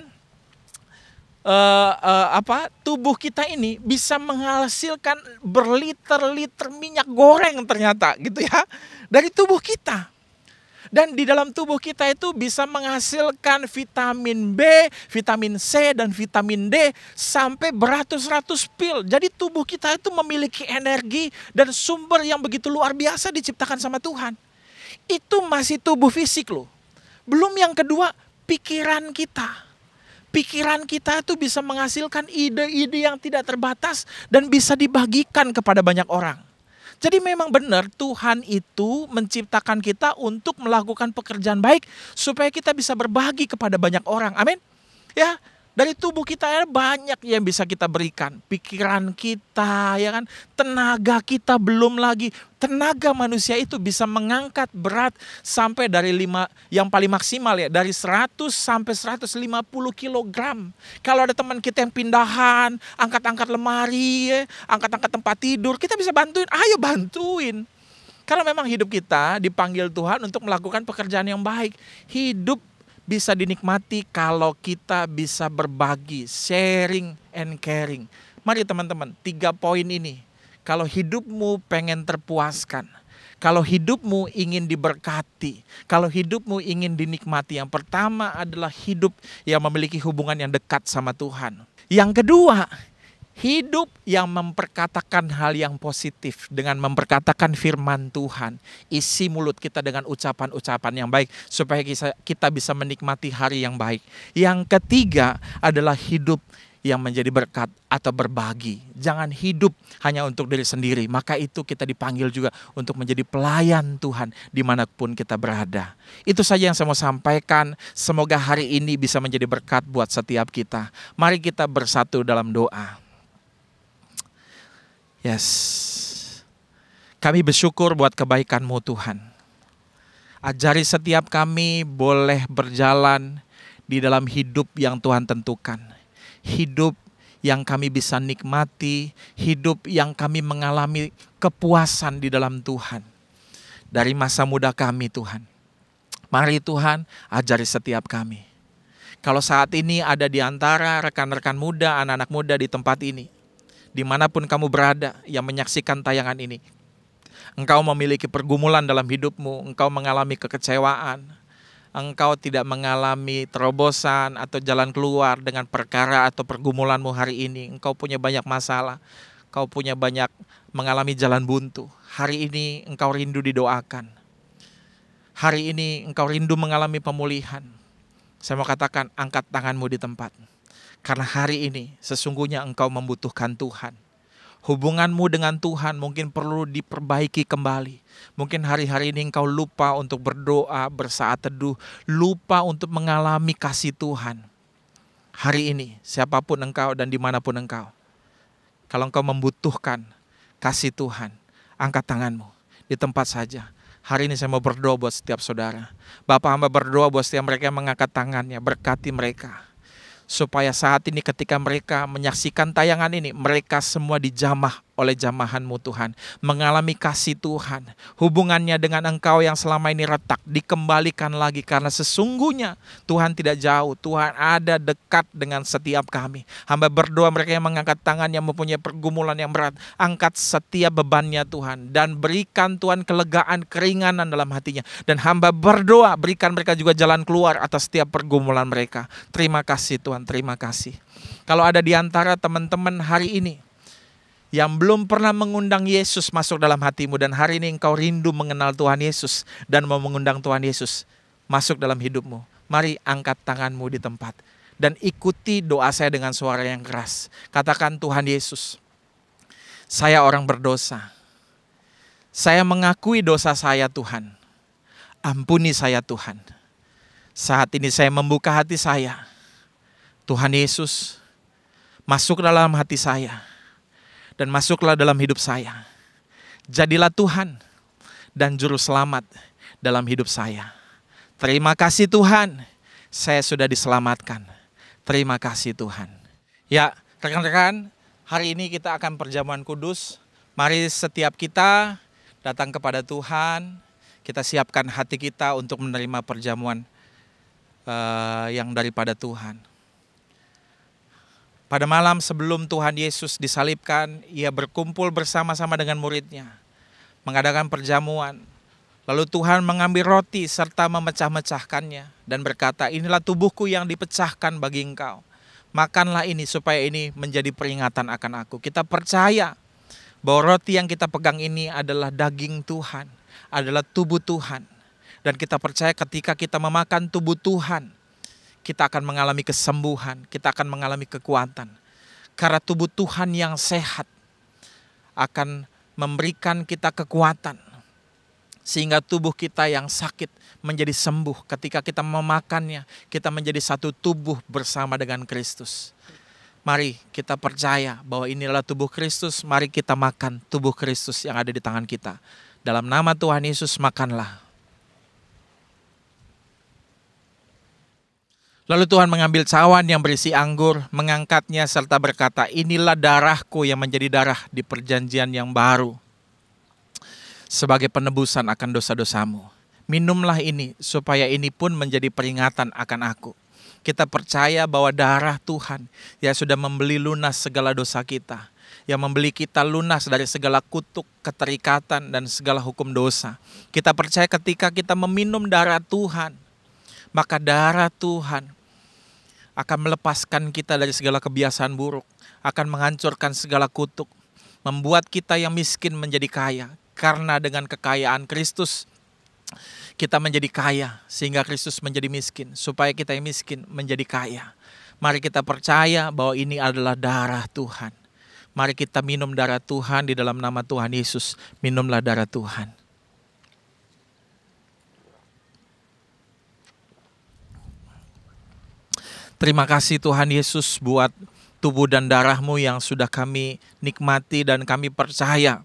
Tubuh kita ini bisa menghasilkan berliter-liter minyak goreng ternyata gitu ya dari tubuh kita. Dan di dalam tubuh kita itu bisa menghasilkan vitamin B, vitamin C, dan vitamin D sampai beratus-ratus pil. Jadi tubuh kita itu memiliki energi dan sumber yang begitu luar biasa diciptakan sama Tuhan. Itu masih tubuh fisik loh. Belum yang kedua, pikiran kita. Pikiran kita itu bisa menghasilkan ide-ide yang tidak terbatas dan bisa dibagikan kepada banyak orang. Jadi memang benar Tuhan itu menciptakan kita untuk melakukan pekerjaan baik supaya kita bisa berbagi kepada banyak orang. Amin. Ya, dari tubuh kita banyak yang bisa kita berikan. Pikiran kita, ya kan, tenaga kita, belum lagi tenaga manusia itu bisa mengangkat berat sampai dari yang paling maksimal ya, dari 100 sampai 150 kilogram. Kalau ada teman kita yang pindahan, angkat-angkat lemari, angkat-angkat tempat tidur, kita bisa bantuin, ayo bantuin. Karena memang hidup kita dipanggil Tuhan untuk melakukan pekerjaan yang baik. Hidup bisa dinikmati kalau kita bisa berbagi, sharing and caring. Mari teman-teman, 3 poin ini. Kalau hidupmu pengen terpuaskan, Kalau hidupmu ingin diberkati, kalau hidupmu ingin dinikmati, yang pertama adalah hidup yang memiliki hubungan yang dekat sama Tuhan. Yang kedua, hidup yang memperkatakan hal yang positif dengan memperkatakan firman Tuhan. Isi mulut kita dengan ucapan-ucapan yang baik supaya kita bisa menikmati hari yang baik. Yang ketiga adalah hidup yang menjadi berkat atau berbagi. Jangan hidup hanya untuk diri sendiri. Maka itu kita dipanggil juga untuk menjadi pelayan Tuhan dimanapun kita berada. Itu saja yang saya mau sampaikan. Semoga hari ini bisa menjadi berkat buat setiap kita. Mari kita bersatu dalam doa. Yes. Kami bersyukur buat kebaikan-Mu Tuhan. Ajari setiap kami boleh berjalan di dalam hidup yang Tuhan tentukan. Hidup yang kami bisa nikmati, hidup yang kami mengalami kepuasan di dalam Tuhan. Dari masa muda kami Tuhan. Mari Tuhan ajari setiap kami. Kalau saat ini ada di antara rekan-rekan muda, anak-anak muda di tempat ini, dimanapun kamu berada yang menyaksikan tayangan ini, engkau memiliki pergumulan dalam hidupmu, engkau mengalami kekecewaan, engkau tidak mengalami terobosan atau jalan keluar dengan perkara atau pergumulanmu hari ini. Engkau punya banyak masalah, engkau punya banyak mengalami jalan buntu. Hari ini engkau rindu didoakan. Hari ini engkau rindu mengalami pemulihan. Saya mau katakan, angkat tanganmu di tempat. Karena hari ini sesungguhnya engkau membutuhkan Tuhan. Hubunganmu dengan Tuhan mungkin perlu diperbaiki kembali. Mungkin hari-hari ini engkau lupa untuk berdoa, bersaat teduh, lupa untuk mengalami kasih Tuhan. Hari ini siapapun engkau dan dimanapun engkau, kalau engkau membutuhkan kasih Tuhan, angkat tanganmu di tempat saja. Hari ini saya mau berdoa buat setiap saudara. Bapak hamba berdoa buat setiap mereka yang mengangkat tangannya, berkati mereka. Supaya saat ini ketika mereka menyaksikan tayangan ini, mereka semua dijamah oleh jamahan-Mu Tuhan. Mengalami kasih Tuhan. Hubungannya dengan Engkau yang selama ini retak, dikembalikan lagi. Karena sesungguhnya Tuhan tidak jauh. Tuhan ada dekat dengan setiap kami. Hamba berdoa mereka yang mengangkat tangan, yang mempunyai pergumulan yang berat. Angkat setiap bebannya Tuhan. Dan berikan Tuhan kelegaan, keringanan dalam hatinya. Dan hamba berdoa berikan mereka juga jalan keluar atas setiap pergumulan mereka. Terima kasih Tuhan, terima kasih. Kalau ada di antara teman-teman hari ini yang belum pernah mengundang Yesus masuk dalam hatimu, dan hari ini engkau rindu mengenal Tuhan Yesus dan mau mengundang Tuhan Yesus masuk dalam hidupmu, mari angkat tanganmu di tempat dan ikuti doa saya dengan suara yang keras. Katakan, Tuhan Yesus, saya orang berdosa. Saya mengakui dosa saya Tuhan. Ampuni saya Tuhan. Saat ini saya membuka hati saya. Tuhan Yesus, masuk dalam hati saya. Dan masuklah dalam hidup saya. Jadilah Tuhan dan juru selamat dalam hidup saya. Terima kasih Tuhan, saya sudah diselamatkan. Terima kasih Tuhan. Ya, rekan-rekan, hari ini kita akan perjamuan kudus. Mari setiap kita datang kepada Tuhan. Kita siapkan hati kita untuk menerima perjamuan yang daripada Tuhan. Pada malam sebelum Tuhan Yesus disalibkan, ia berkumpul bersama-sama dengan muridnya, mengadakan perjamuan. Lalu Tuhan mengambil roti serta memecah-mecahkannya dan berkata, inilah tubuhku yang dipecahkan bagi engkau. Makanlah ini supaya ini menjadi peringatan akan aku. Kita percaya bahwa roti yang kita pegang ini adalah daging Tuhan, adalah tubuh Tuhan. Dan kita percaya ketika kita memakan tubuh Tuhan, kita akan mengalami kesembuhan, kita akan mengalami kekuatan. Karena tubuh Tuhan yang sehat akan memberikan kita kekuatan. Sehingga tubuh kita yang sakit menjadi sembuh. Ketika kita memakannya, kita menjadi satu tubuh bersama dengan Kristus. Mari kita percaya bahwa inilah tubuh Kristus, mari kita makan tubuh Kristus yang ada di tangan kita. Dalam nama Tuhan Yesus, makanlah. Lalu Tuhan mengambil cawan yang berisi anggur, mengangkatnya serta berkata, inilah darahku yang menjadi darah di perjanjian yang baru. Sebagai penebusan akan dosa-dosamu. Minumlah ini supaya ini pun menjadi peringatan akan aku. Kita percaya bahwa darah Tuhan yang sudah membeli lunas segala dosa kita. yang membeli kita lunas dari segala kutuk, keterikatan, dan segala hukum dosa. Kita percaya ketika kita meminum darah Tuhan, maka darah Tuhan akan melepaskan kita dari segala kebiasaan buruk, akan menghancurkan segala kutuk, membuat kita yang miskin menjadi kaya. Karena dengan kekayaan Kristus, kita menjadi kaya, sehingga Kristus menjadi miskin, supaya kita yang miskin menjadi kaya. Mari kita percaya bahwa ini adalah darah Tuhan. Mari kita minum darah Tuhan di dalam nama Tuhan Yesus. Minumlah darah Tuhan. Terima kasih Tuhan Yesus buat tubuh dan darah-Mu yang sudah kami nikmati dan kami percaya.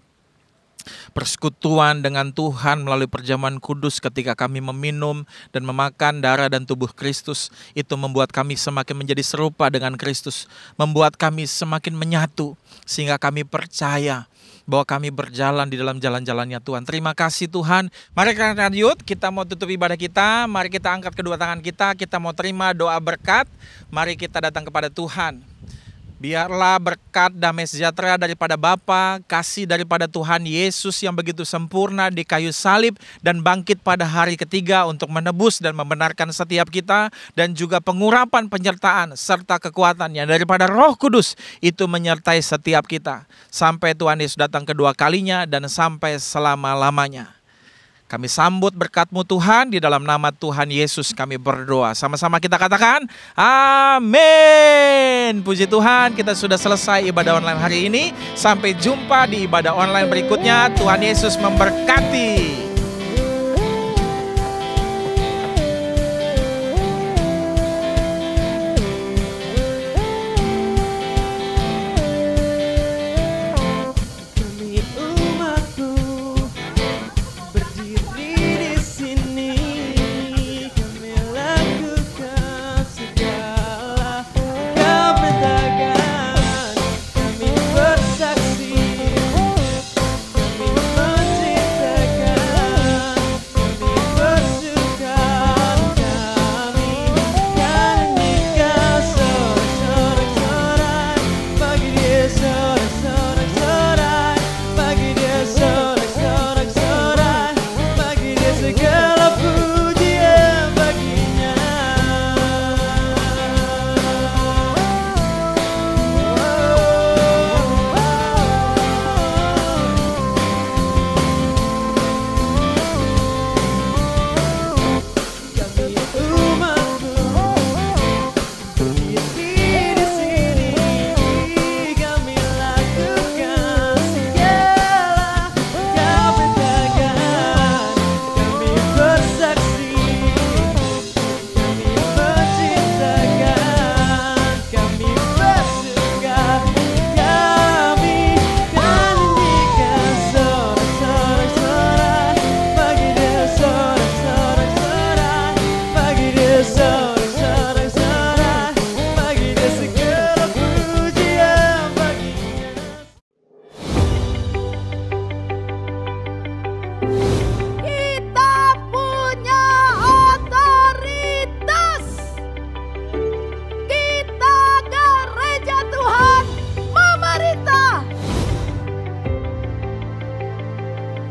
Persekutuan dengan Tuhan melalui perjamuan kudus ketika kami meminum dan memakan darah dan tubuh Kristus, itu membuat kami semakin menjadi serupa dengan Kristus, membuat kami semakin menyatu, sehingga kami percaya bahwa kami berjalan di dalam jalan-jalannya Tuhan. Terima kasih Tuhan. Mari rekan-rekan Youth, kita mau tutup ibadah kita, mari kita angkat kedua tangan kita mau terima doa berkat, mari kita datang kepada Tuhan. Biarlah berkat damai sejahtera daripada Bapa, kasih daripada Tuhan Yesus yang begitu sempurna di kayu salib dan bangkit pada hari ketiga untuk menebus dan membenarkan setiap kita, dan juga pengurapan penyertaan serta kekuatan yang daripada Roh Kudus itu menyertai setiap kita sampai Tuhan Yesus datang kedua kalinya dan sampai selama-lamanya. Kami sambut berkat-Mu Tuhan, di dalam nama Tuhan Yesus kami berdoa. Sama-sama kita katakan, amin. Puji Tuhan, kita sudah selesai ibadah online hari ini. Sampai jumpa di ibadah online berikutnya. Tuhan Yesus memberkati.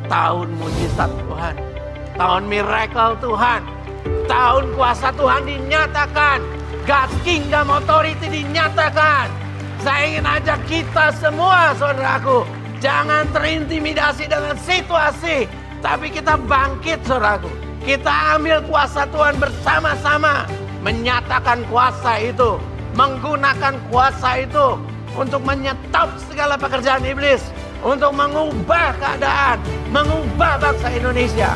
Tahun mujizat Tuhan, tahun miracle Tuhan, tahun kuasa Tuhan dinyatakan, God's Kingdom Authority dinyatakan. Saya ingin ajak kita semua, saudaraku, jangan terintimidasi dengan situasi, tapi kita bangkit, saudaraku. Kita ambil kuasa Tuhan bersama-sama, menyatakan kuasa itu, menggunakan kuasa itu untuk menyetop segala pekerjaan iblis, untuk mengubah keadaan, mengubah bangsa Indonesia.